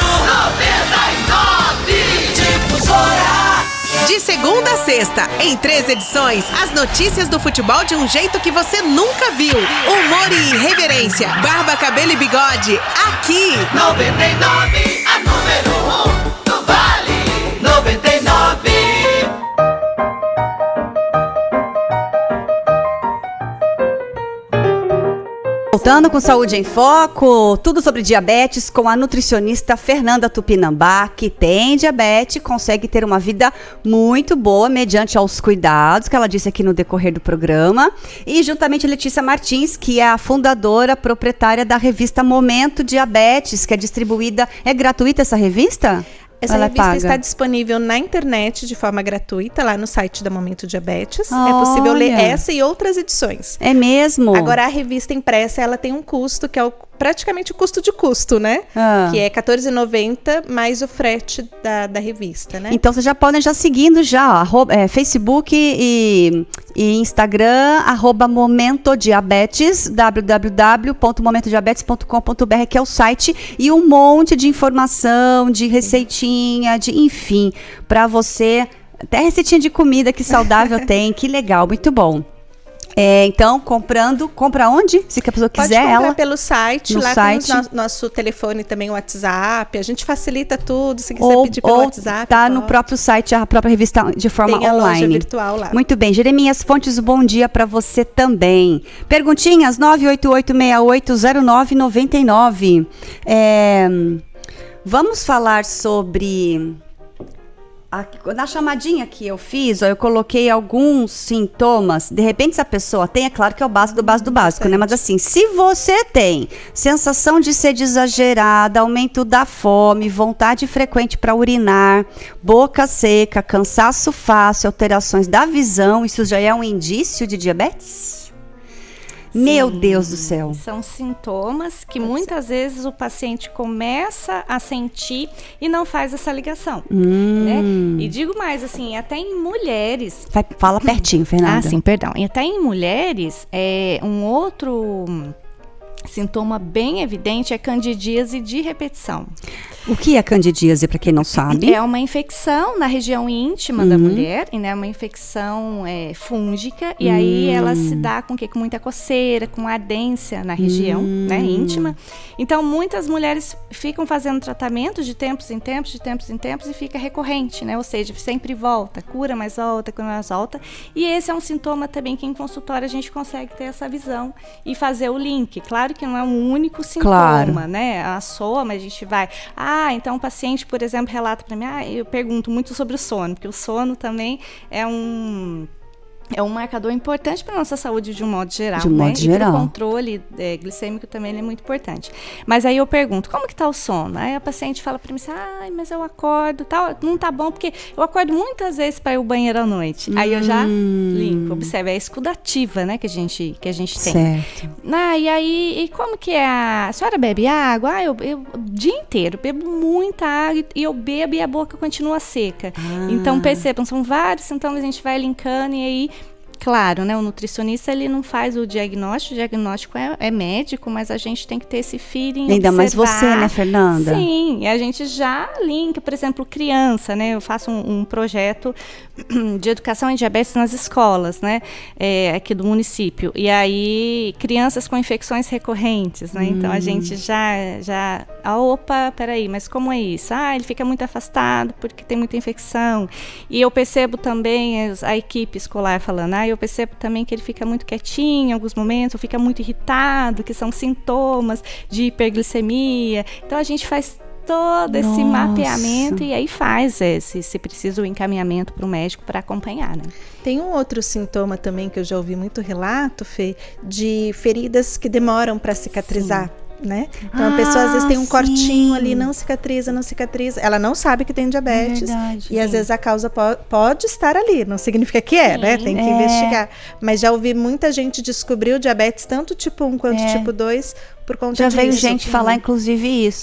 99 Difusora. De segunda a sexta, em 3 edições, as notícias do futebol de um jeito que você nunca viu. Humor e irreverência, barba, cabelo e bigode, aqui. 99, a número 1 do Vale. 99. Voltando com Saúde em Foco, tudo sobre diabetes com a nutricionista Fernanda Tupinambá, que tem diabetes, consegue ter uma vida muito boa mediante aos cuidados que ela disse aqui no decorrer do programa. E juntamente Letícia Martins, que é a fundadora, proprietária da revista Momento Diabetes, que é distribuída. É gratuita essa revista? Essa revista está disponível na internet de forma gratuita, lá no site da Momento Diabetes. Olha. É possível ler essa e outras edições. É mesmo? Agora, a revista impressa, ela tem um custo, que é o praticamente o custo de custo, né? Que é R$14,90 mais o frete da revista, né? Então vocês já podem seguindo já, ó, Facebook e Instagram, @momentodiabetes, www.momentodiabetes.com.br, que é o site, e um monte de informação, de receitinha, enfim, para você, até receitinha de comida que saudável tem, que legal, muito bom. Então, compra onde? Se a pessoa quiser, pode comprar pelo site, lá site. tem o nosso telefone também, o WhatsApp, a gente facilita tudo, se quiser pedir pelo WhatsApp. Tá no próprio site, a própria revista de forma tem online. Loja virtual lá. Muito bem, Jeremias Fontes, bom dia para você também. Perguntinhas 988680999. Vamos falar sobre... Na chamadinha que eu fiz, eu coloquei alguns sintomas. De repente, se a pessoa tem, é claro que é o básico do básico, né? Mas assim, se você tem sensação de sede exagerada, aumento da fome, vontade frequente para urinar, boca seca, cansaço fácil, alterações da visão, isso já é um indício de diabetes? Meu Deus do céu. São sintomas que muitas vezes o paciente começa a sentir e não faz essa ligação, né? E digo mais, assim, até em mulheres... Fala pertinho, Fernanda. Sim, perdão. E até em mulheres, um outro sintoma bem evidente é candidíase de repetição. O que é candidíase, para quem não sabe? É uma infecção na região íntima da mulher, e é uma infecção fúngica, e aí ela se dá com muita coceira, com ardência na região íntima. Então, muitas mulheres ficam fazendo tratamento de tempos em tempos, e fica recorrente, né? Ou seja, sempre volta, cura mais volta, E esse é um sintoma também que em consultório a gente consegue ter essa visão e fazer o link. Claro que não é um único sintoma, né? A soma, a gente vai... então o paciente, por exemplo, relata para mim, eu pergunto muito sobre o sono, porque o sono também é um marcador importante para a nossa saúde de um modo geral, né? E para o controle glicêmico também ele é muito importante. Mas aí eu pergunto, como que tá o sono? Aí a paciente fala para mim assim, mas eu acordo, não tá bom, porque eu acordo muitas vezes para ir ao banheiro à noite. Aí eu já linko, observe, é a escudativa, né, que a gente tem. Certo. E aí, como que é? A senhora bebe água? Eu o dia inteiro bebo muita água e eu bebo e a boca continua seca. Então percebam, são vários sintomas, a gente vai linkando e aí... Claro, né? O nutricionista ele não faz o diagnóstico é médico, mas a gente tem que ter esse feeling. Ainda observar. mais você, né, Fernanda? Sim, e a gente já linka, por exemplo, criança, né? Eu faço um projeto de educação em diabetes nas escolas, né? Aqui do município. E aí, crianças com infecções recorrentes, né? Então a gente já opa, peraí, mas como é isso? Ele fica muito afastado porque tem muita infecção. E eu percebo também a equipe escolar falando, eu percebo também que ele fica muito quietinho em alguns momentos, ou fica muito irritado, que são sintomas de hiperglicemia. Então a gente faz todo esse mapeamento e aí faz se precisa o encaminhamento para o médico para acompanhar, né? Tem um outro sintoma também que eu já ouvi muito relato, Fê, de feridas que demoram para cicatrizar. Né? Então a pessoa às vezes tem um cortinho ali, não cicatriza, ela não sabe que tem diabetes. Verdade, às vezes a causa pode estar ali, não significa que né? Tem que investigar. Mas já ouvi muita gente descobrir o diabetes, tanto tipo 1 quanto tipo 2, por conta disso. Já veio gente falar, inclusive,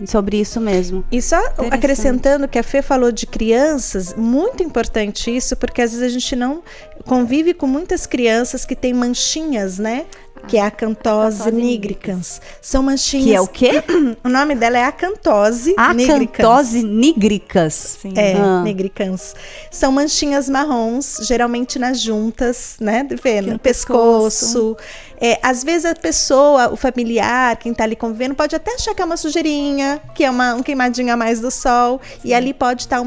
sobre isso mesmo. E só acrescentando que a Fê falou de crianças, muito importante isso, porque às vezes a gente não convive com muitas crianças que têm manchinhas, né? Que é a acantose nigricans. São manchinhas... Que é o quê? O nome dela é acantose nigricans. Acantose nigricans. Nigricans. São manchinhas marrons, geralmente nas juntas, né? No pescoço. Às vezes a pessoa, o familiar, quem está ali convivendo, pode até achar que é uma sujeirinha, que é um queimadinho a mais do sol. E ali pode estar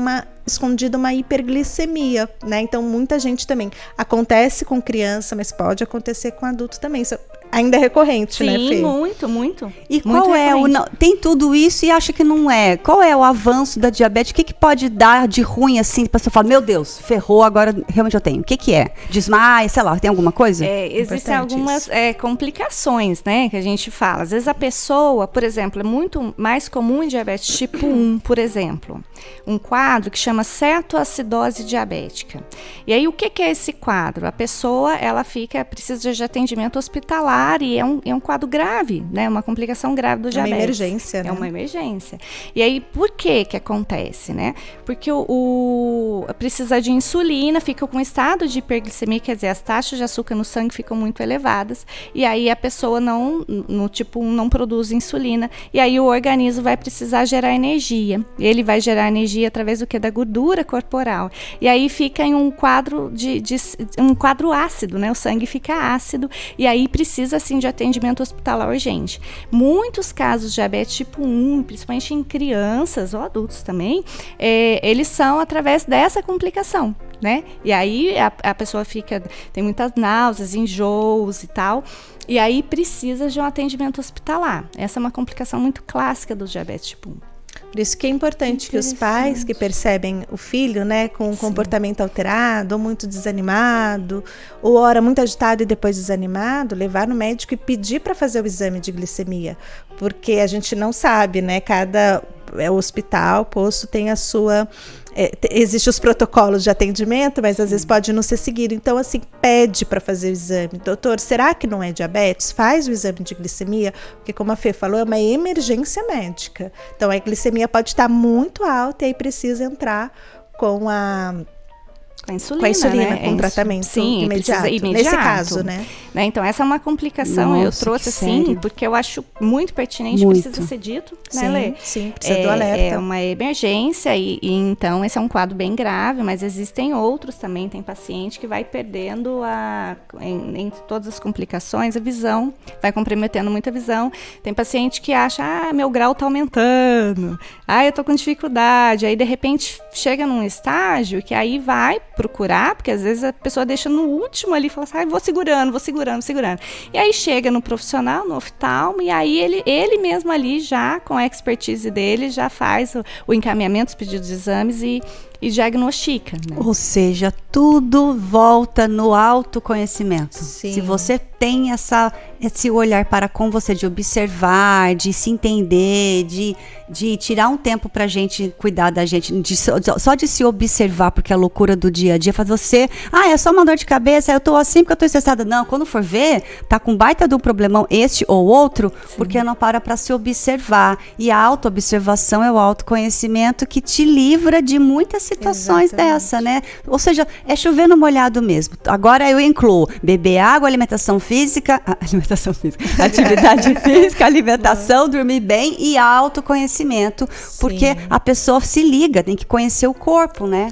escondida uma hiperglicemia, né? Então, muita gente também. Acontece com criança, mas pode acontecer com adulto também. Isso ainda é recorrente, né, Fê? Sim, muito. E qual é tem tudo isso e acha que não é. Qual é o avanço da diabetes? O que vai dar de ruim, assim, a pessoa fala, meu Deus, ferrou, agora realmente eu tenho. O que é? Desmaia, sei lá, tem alguma coisa? Existem algumas complicações, né, que a gente fala. Às vezes a pessoa, por exemplo, é muito mais comum em diabetes tipo 1, por exemplo, um quadro que chama cetoacidose diabética. E aí, o que é esse quadro? A pessoa, ela precisa de atendimento hospitalar elevar e é um quadro grave, né? Uma complicação grave do diabetes. É uma emergência, né? É uma emergência. E aí, por que acontece, né? Porque precisa de insulina, fica com estado de hiperglicemia, quer dizer, as taxas de açúcar no sangue ficam muito elevadas, e aí a pessoa no tipo 1 não produz insulina, e aí o organismo vai precisar gerar energia. Ele vai gerar energia através do que? Da gordura corporal. E aí fica em um quadro um quadro ácido, né? O sangue fica ácido, e aí precisa, sim, de atendimento hospitalar urgente. Muitos casos de diabetes tipo 1, principalmente em crianças ou adultos também, eles são através dessa complicação, né? E aí a pessoa tem muitas náuseas, enjoos e tal, e aí precisa de um atendimento hospitalar. Essa é uma complicação muito clássica do diabetes tipo 1. Por isso que é importante que os pais que percebem o filho, né, com um comportamento alterado, ou muito desanimado, ou ora muito agitado e depois desanimado, levar no médico e pedir para fazer o exame de glicemia, porque a gente não sabe, né, cada hospital, posto tem a sua... Existem os protocolos de atendimento, mas às vezes pode não ser seguido. Então, assim, pede para fazer o exame. Doutor, será que não é diabetes? Faz o exame de glicemia, porque como a Fê falou, é uma emergência médica. Então, a glicemia pode estar muito alta e aí precisa entrar com a insulina, né? Com tratamento imediato. Nesse caso, né? Então, essa é uma complicação. Nossa, eu trouxe assim, sério? porque eu acho muito pertinente, precisa ser dito, né, Lê? Sim, precisa do alerta. É uma emergência e então esse é um quadro bem grave, mas existem outros também. Tem paciente que vai perdendo entre todas as complicações, a visão, vai comprometendo muito a visão. Tem paciente que acha, meu grau tá aumentando, eu tô com dificuldade. Aí, de repente, chega num estágio que aí vai procurar, porque às vezes a pessoa deixa no último ali e fala assim, vou segurando. E aí chega no profissional, no oftalmo, e aí ele mesmo ali já, com a expertise dele, já faz o encaminhamento, os pedidos de exames e diagnostica, né? Ou seja, tudo volta no autoconhecimento. Sim. Se você tem esse olhar para com você, de observar, de se entender, de tirar um tempo pra gente cuidar da gente, só de se observar, porque a loucura do dia a dia faz você, é só uma dor de cabeça, eu tô assim porque eu tô estressada. Não, quando for ver, tá com baita de um problemão este ou outro, porque não para se observar. E a auto-observação é o autoconhecimento que te livra de muitas situações dessa, né? Ou seja, é chover no molhado mesmo. Agora eu incluo beber água, alimentação física, atividade física, alimentação, dormir bem e autoconhecimento, porque a pessoa se liga, tem que conhecer o corpo, né?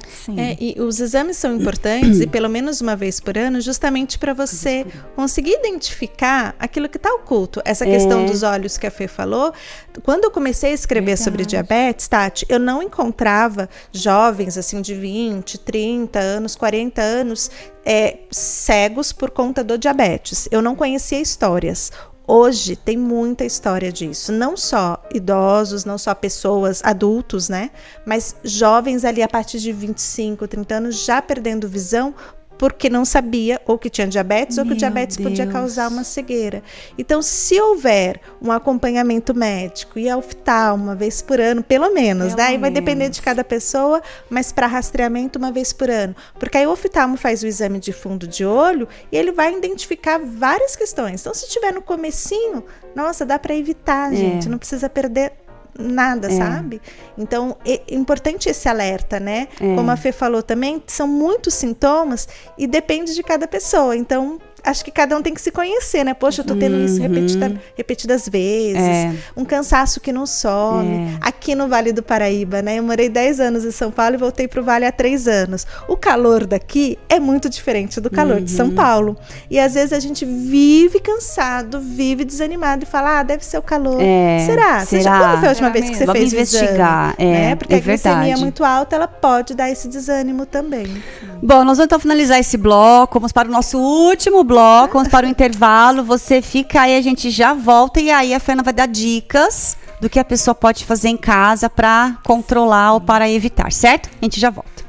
E os exames são importantes, e pelo menos uma vez por ano, justamente para você conseguir identificar aquilo que está oculto. Essa questão dos olhos que a Fê falou, quando eu comecei a escrever sobre diabetes, Tati, eu não encontrava jovens assim de 20, 30 anos, 40 anos, cegos por conta do diabetes. Eu não conhecia histórias. Hoje tem muita história disso, não só idosos, não só pessoas, adultos, né? Mas jovens ali a partir de 25, 30 anos já perdendo visão porque não sabia ou que tinha diabetes ou que o diabetes podia causar uma cegueira. Então, se houver um acompanhamento médico e oftalmo uma vez por ano, pelo menos, né? Aí vai depender de cada pessoa, mas para rastreamento uma vez por ano. Porque aí o oftalmo faz o exame de fundo de olho e ele vai identificar várias questões. Então, se tiver no comecinho, nossa, dá para evitar, gente. Não precisa perder nada, sabe? Então, é importante esse alerta, né? Como a Fê falou também, são muitos sintomas e depende de cada pessoa. Então, acho que cada um tem que se conhecer, né? Poxa, eu tô tendo isso repetidas vezes, um cansaço que não some. Aqui no Vale do Paraíba, né? Eu morei 10 anos em São Paulo e voltei pro Vale há 3 anos. O calor daqui é muito diferente do calor de São Paulo. E às vezes a gente vive cansado, vive desanimado e fala, deve ser o calor. Será? Quando foi a última vez que você fez investigar? O exame? Né? Porque a glicemia é muito alta, ela pode dar esse desânimo também. Bom, nós vamos então finalizar esse bloco, vamos para o nosso último bloco, vamos para o intervalo, você fica aí, a gente já volta e aí a Fernanda vai dar dicas do que a pessoa pode fazer em casa para controlar ou para evitar, certo? A gente já volta.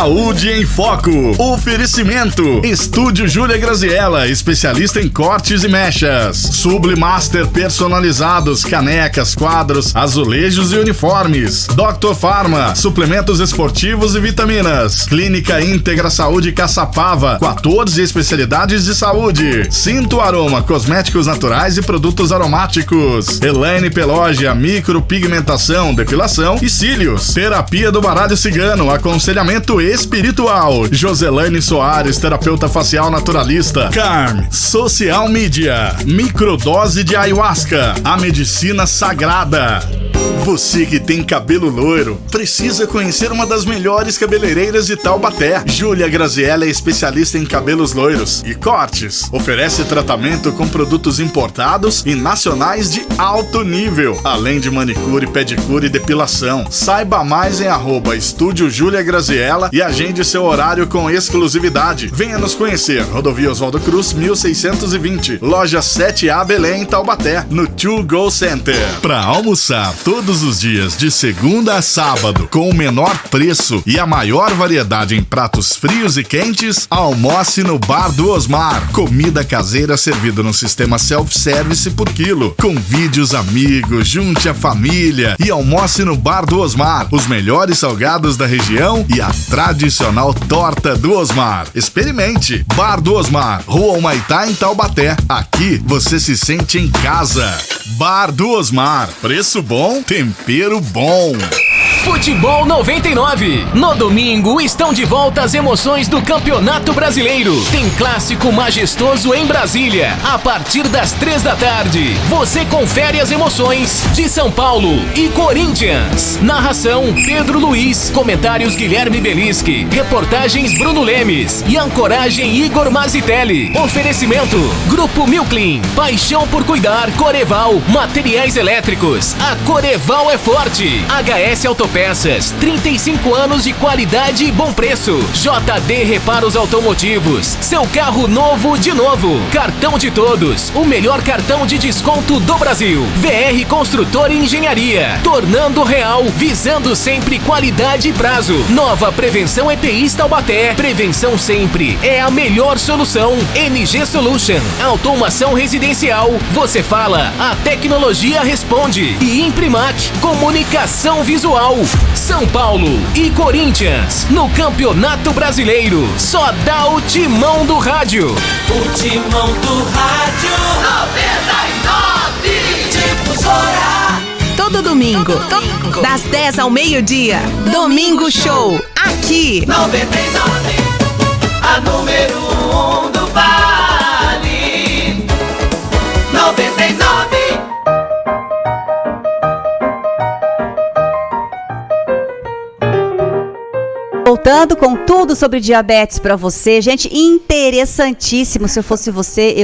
Saúde em Foco. Oferecimento. Estúdio Júlia Graziella, especialista em cortes e mechas. Sublimaster personalizados, canecas, quadros, azulejos e uniformes. Dr. Pharma, suplementos esportivos e vitaminas. Clínica Íntegra Saúde Caçapava, 14 especialidades de saúde. Cinto Aroma, cosméticos naturais e produtos aromáticos. Elaine Pelógia, micropigmentação, depilação e cílios. Terapia do baralho cigano, aconselhamento espiritual. Joselaine Soares, terapeuta facial naturalista. Carm, social media. Microdose de ayahuasca, a medicina sagrada. Você que tem cabelo loiro, precisa conhecer uma das melhores cabeleireiras de Taubaté. Júlia Graziella é especialista em cabelos loiros e cortes. Oferece tratamento com produtos importados e nacionais de alto nível, além de manicure, pedicure e depilação. Saiba mais em @Estúdio Júlia Graziella e agende seu horário com exclusividade. Venha nos conhecer. Rodovia Oswaldo Cruz, 1620. Loja 7A Belém, Taubaté, no To Go Center. Para almoçar todos os dias, de segunda a sábado, com o menor preço e a maior variedade em pratos frios e quentes, almoce no Bar do Osmar. Comida caseira servida no sistema self-service por quilo. Convide os amigos, junte a família e almoce no Bar do Osmar. Os melhores salgados da região e a tradicional torta do Osmar. Experimente. Bar do Osmar, Rua Humaitá, em Taubaté. Aqui você se sente em casa. Bar do Osmar. Preço bom, tempero bom. Futebol 99. No domingo estão de volta as emoções do Campeonato Brasileiro. Tem clássico majestoso em Brasília. A partir das 3 da tarde, você confere as emoções de São Paulo e Corinthians. Narração Pedro Luiz. Comentários Guilherme Beliski. Reportagens Bruno Lemes. E ancoragem Igor Mazitelli. Oferecimento Grupo Milclean. Paixão por cuidar. Coreval. Materiais elétricos. A Coreval é forte. HS Autopeças, 35 anos de qualidade e bom preço. JD Reparos Automotivos, seu carro novo de novo. Cartão de Todos, o melhor cartão de desconto do Brasil. VR Construtora e Engenharia, tornando real, visando sempre qualidade e prazo. Nova Prevenção EPI Taubaté, prevenção sempre é a melhor solução. NG Solution, automação residencial. Você fala, a tecnologia responde. E Imprimac, comunicação visual. São Paulo e Corinthians no Campeonato Brasileiro. Só dá o timão do rádio. O timão do rádio 99 Difusora. Todo domingo, das 10 ao meio-dia, Domingo Show, aqui. 99, a número 1 do Vale. 99. Voltando com tudo sobre diabetes pra você, gente, interessantíssimo. Se eu fosse você,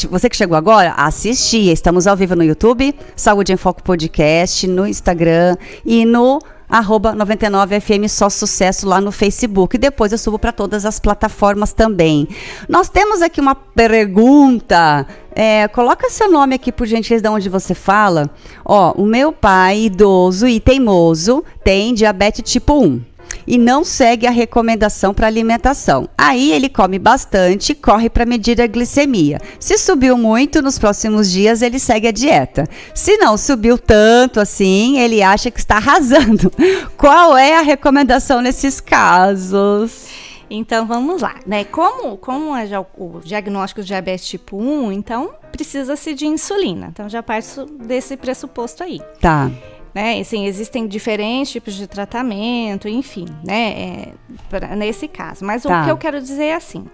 você que chegou agora, assistia. Estamos ao vivo no YouTube, Saúde em Foco Podcast, no Instagram e no @99FM Só Sucesso lá no Facebook. Depois eu subo para todas as plataformas também. Nós temos aqui uma pergunta. Coloca seu nome aqui, por gentileza, de onde você fala. Ó, o meu pai, idoso e teimoso, tem diabetes tipo 1. E não segue a recomendação para alimentação. Aí ele come bastante, corre para medir a glicemia. Se subiu muito, nos próximos dias ele segue a dieta. Se não subiu tanto assim, ele acha que está arrasando. Qual é a recomendação nesses casos? Então, vamos lá, né? Como é já o diagnóstico de diabetes tipo 1, então precisa-se de insulina. Então, já parto desse pressuposto aí. Tá. Né, assim, existem diferentes tipos de tratamento, enfim, né, nesse caso. Mas o que eu quero dizer é assim,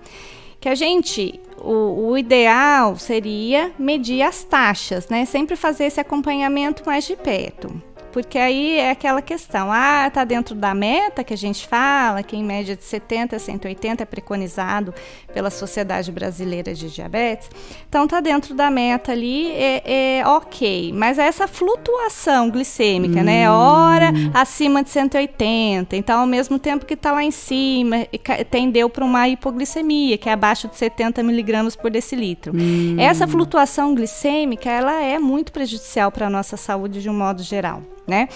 que a gente, o ideal seria medir as taxas, né, sempre fazer esse acompanhamento mais de perto. Porque aí é aquela questão, tá dentro da meta que a gente fala, que em média de 70 a 180 é preconizado pela Sociedade Brasileira de Diabetes. Então tá dentro da meta ali, ok. Mas essa flutuação glicêmica, né? Hora acima de 180. Então, ao mesmo tempo que tá lá em cima, tendeu para uma hipoglicemia, que é abaixo de 70 miligramas por decilitro. Essa flutuação glicêmica, ela é muito prejudicial para a nossa saúde de um modo geral, né?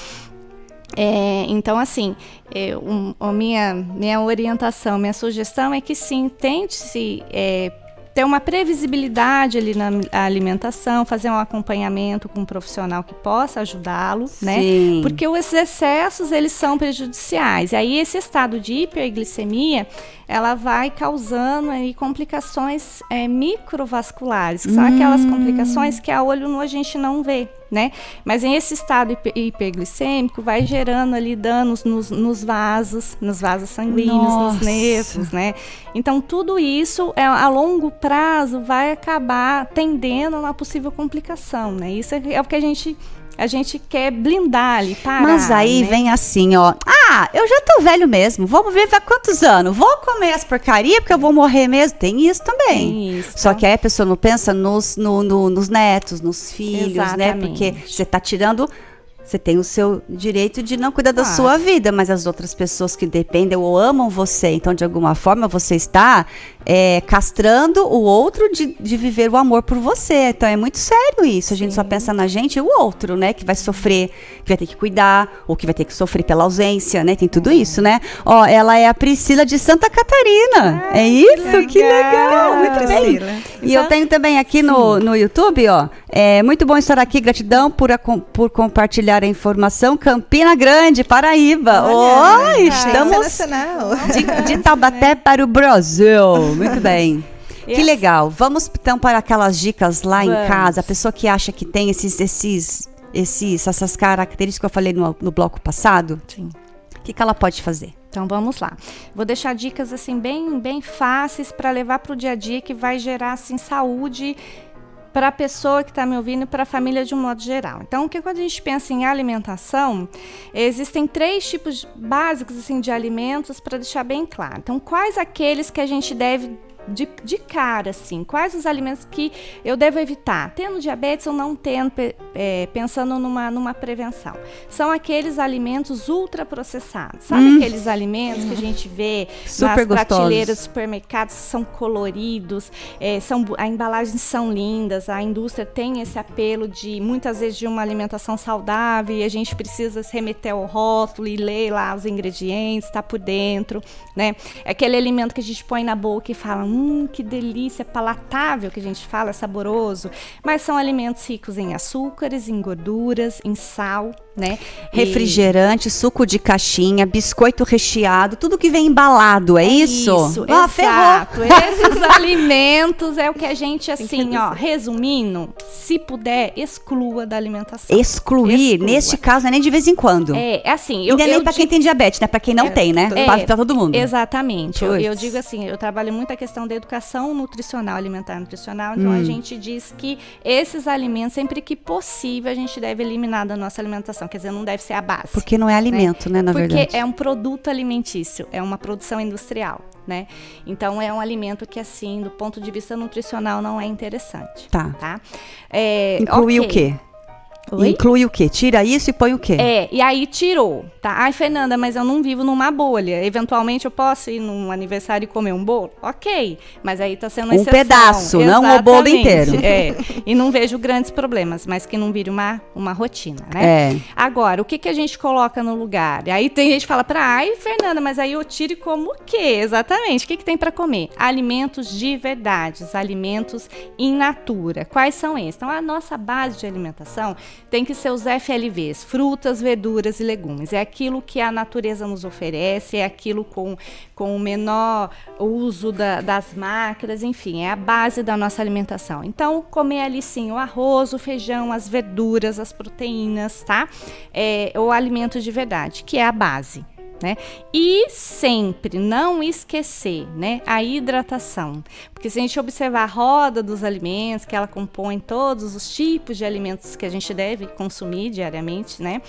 Então, assim, minha orientação, minha sugestão é que sim, tente-se ter uma previsibilidade ali na alimentação, fazer um acompanhamento com um profissional que possa ajudá-lo, né? Porque os excessos, eles são prejudiciais. E aí, esse estado de hiperglicemia, ela vai causando aí complicações microvasculares, que são aquelas complicações que a olho nu a gente não vê, né? Mas em esse estado hiperglicêmico vai gerando ali danos nos vasos sanguíneos, nos nervos, né? Então tudo isso a longo prazo vai acabar tendendo a uma possível complicação, né? Isso é o que a gente quer blindar ali, parar. Mas aí, né, vem assim, ó. Eu já tô velho mesmo. Vamos ver há quantos anos? Vou comer as porcarias porque eu vou morrer mesmo. Tem isso também. Tem isso. Só que aí a pessoa não pensa nos netos, nos filhos, né? Porque você tá tirando... Você tem o seu direito de não cuidar da sua vida, mas as outras pessoas que dependem ou amam você, então de alguma forma você está castrando o outro de viver o amor por você. Então é muito sério isso. A gente só pensa na gente e o outro, né? Que vai sofrer, que vai ter que cuidar, ou que vai ter que sofrer pela ausência, né? Tem tudo isso, né? Ó, ela é a Priscila de Santa Catarina. É isso? Que legal! Muito bem. E eu tenho também aqui no YouTube, ó. Muito bom estar aqui. Gratidão por compartilhar a informação. Campina Grande, Paraíba. Estamos de Taubaté para o Brasil. Muito bem. Que legal. Vamos então para aquelas dicas lá em casa. A pessoa que acha que tem essas características que eu falei no bloco passado. Sim. O que ela pode fazer? Então vamos lá. Vou deixar dicas assim bem fáceis para levar para o dia a dia, que vai gerar assim saúde para a pessoa que está me ouvindo e para a família de um modo geral. Então, quando a gente pensa em alimentação, existem 3 tipos básicos assim, de alimentos, para deixar bem claro. Então, quais aqueles que a gente deve de cara, assim, quais os alimentos que eu devo evitar, tendo diabetes ou não tendo, pensando numa prevenção? São aqueles alimentos ultraprocessados, sabe aqueles alimentos que a gente vê nas prateleiras dos supermercados, são coloridos, a embalagens são lindas, a indústria tem esse apelo de, muitas vezes, de uma alimentação saudável, e a gente precisa se remeter ao rótulo e ler lá os ingredientes, tá por dentro, né? Aquele alimento que a gente põe na boca e fala, que delícia, palatável, que a gente fala, saboroso, mas são alimentos ricos em açúcares, em gorduras, em sal, né? Refrigerante, suco de caixinha, biscoito recheado, tudo que vem embalado, é isso? Isso, exato. Esses alimentos é o que a gente, assim, resumindo, se puder, exclua da alimentação. Excluir, neste caso, não é nem de vez em quando. Assim... E não é nem pra quem tem diabetes, né? Pra quem não tem, né? Pra todo mundo. Exatamente. Eu digo assim, eu trabalho muito a questão da educação nutricional, alimentar nutricional, então a gente diz que esses alimentos, sempre que possível, a gente deve eliminar da nossa alimentação, quer dizer, não deve ser a base. Porque não é alimento, né, na verdade. Porque é um produto alimentício, é uma produção industrial, né? Então, é um alimento que, assim, do ponto de vista nutricional, não é interessante. Tá? Inclui o quê? Inclui o quê? Tira isso e põe o quê? E aí tirou, tá? Ai, Fernanda, mas eu não vivo numa bolha. Eventualmente eu posso ir num aniversário e comer um bolo? Ok, mas aí tá sendo uma exceção. Pedaço, não o bolo inteiro. E não vejo grandes problemas, mas que não vire uma rotina, né? Agora, o que a gente coloca no lugar? Aí tem gente que fala ai, Fernanda, mas aí eu tiro e como o quê? Exatamente, o que tem para comer? Alimentos de verdade, alimentos in natura. Quais são esses? Então, a nossa base de alimentação tem que ser os FLVs, frutas, verduras e legumes. É aquilo que a natureza nos oferece, é aquilo com o menor uso das máquinas, enfim, é a base da nossa alimentação. Então, comer ali sim o arroz, o feijão, as verduras, as proteínas, tá? O alimento de verdade, que é a base. Né? E sempre não esquecer, né, a hidratação, porque se a gente observar a roda dos alimentos, que ela compõe todos os tipos de alimentos que a gente deve consumir diariamente, né,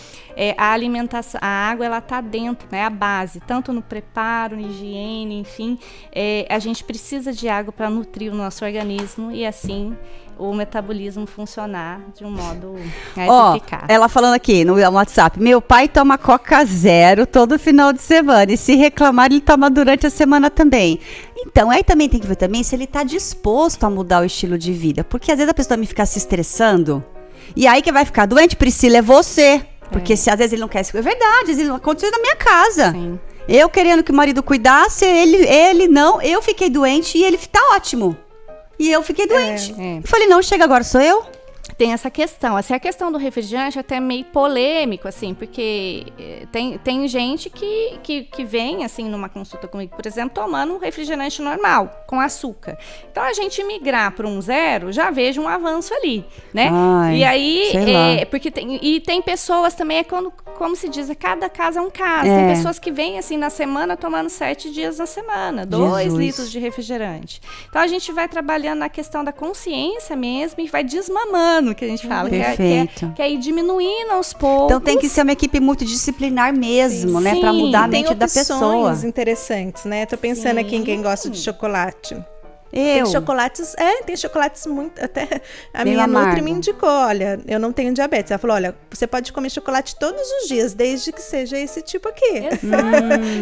a alimentação, a água, ela tá dentro, né, a base, tanto no preparo, na higiene, enfim, a gente precisa de água para nutrir o nosso organismo e assim o metabolismo funcionar de um modo mais eficaz. Ela falando aqui no WhatsApp, meu pai toma Coca Zero todo final de semana e se reclamar ele toma durante a semana também. Então, aí também tem que ver também se ele está disposto a mudar o estilo de vida, porque às vezes a pessoa me fica se estressando e aí que vai ficar doente, Priscila, é você. Porque se às vezes ele não quer... É verdade, às vezes aconteceu na minha casa. Sim. Eu querendo que o marido cuidasse, ele não. Eu fiquei doente e ele tá ótimo. E eu fiquei doente. Eu falei, não, chega agora, sou eu. Tem essa questão. Assim, a questão do refrigerante é até meio polêmico, assim, porque tem gente que vem, assim, numa consulta comigo, por exemplo, tomando um refrigerante normal, com açúcar. Então, a gente migrar para um 0, já vejo um avanço ali, né? Ai, e aí, sei lá. porque tem pessoas também, como se diz, cada caso é um caso. Tem pessoas que vêm, assim, na semana, tomando 7 dias na semana, 2 litros de refrigerante. Então, a gente vai trabalhando na questão da consciência mesmo e vai desmamando, que a gente fala, que é ir diminuindo aos poucos. Então tem que ser uma equipe multidisciplinar mesmo, né? Pra mudar a mente da pessoa. Tem interessantes, né? Tô pensando aqui em quem gosta de chocolate. Eu? Tem chocolates muito... Até a minha nutri me indicou, olha, eu não tenho diabetes. Ela falou, olha, você pode comer chocolate todos os dias, desde que seja esse tipo aqui.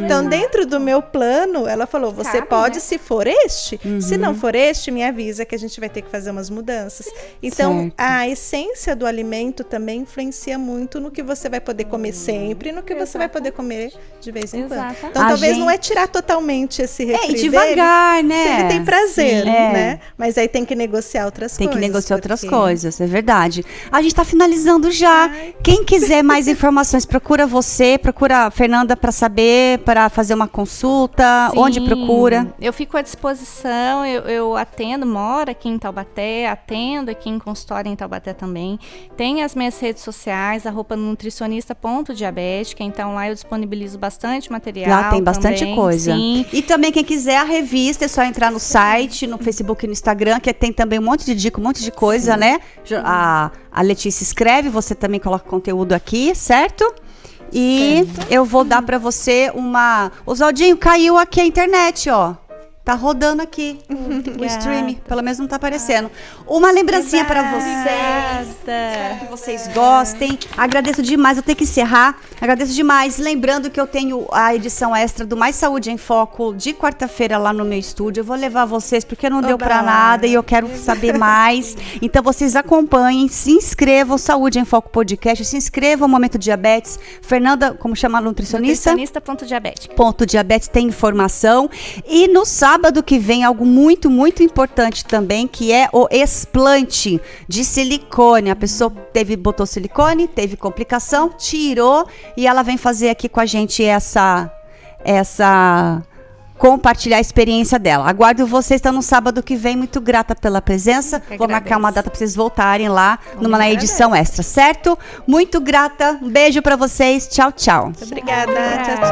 Então, dentro do meu plano, ela falou, você pode, né? Se for este. Se não for este, me avisa que a gente vai ter que fazer umas mudanças. Então, a essência do alimento também influencia muito no que você vai poder comer sempre e no que você vai poder comer de vez em quando. Então, talvez não é tirar totalmente esse refri devagar, né? Se ele tem prazer. Né? Mas aí tem que negociar outras coisas. Tem que negociar outras coisas, é verdade. A gente tá finalizando já. Quem quiser mais informações, procura você, procura a Fernanda para saber, para fazer uma consulta. Sim, onde procura? Eu fico à disposição, eu atendo, moro aqui em Taubaté, atendo aqui em consultório em Taubaté também. Tem as minhas redes sociais, @nutricionista.diabética, então lá eu disponibilizo bastante material. Lá tem bastante também, coisa. Sim. E também quem quiser a revista, é só entrar no site, no Facebook e no Instagram, que tem também um monte de dica, um monte de coisa, né? A Letícia escreve, você também coloca conteúdo aqui, certo? E eu vou dar pra você uma... Oswaldinho, caiu aqui a internet, ó. Tá rodando aqui o stream, pelo menos não tá aparecendo. Uma lembrancinha para vocês. Espero que vocês gostem. Agradeço demais, eu tenho que encerrar. Agradeço demais. Lembrando que eu tenho a edição extra do Mais Saúde em Foco de quarta-feira lá no meu estúdio. Eu vou levar vocês porque não deu para nada e eu quero saber mais. Então vocês acompanhem, se inscrevam, Saúde em Foco Podcast, se inscrevam no Momento Diabetes. Fernanda, como chama a nutricionista? Nutricionista.diabética. Diabetes tem informação. E no sábado que vem algo muito, muito importante também, que é o explante de silicone. A pessoa botou silicone, teve complicação, tirou e ela vem fazer aqui com a gente compartilhar a experiência dela. Aguardo vocês, estão no sábado que vem, muito grata pela presença. Vou marcar uma data para vocês voltarem lá na edição extra, certo? Muito grata, um beijo para vocês, tchau, tchau. Muito obrigada, tchau, tchau.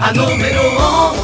A número 1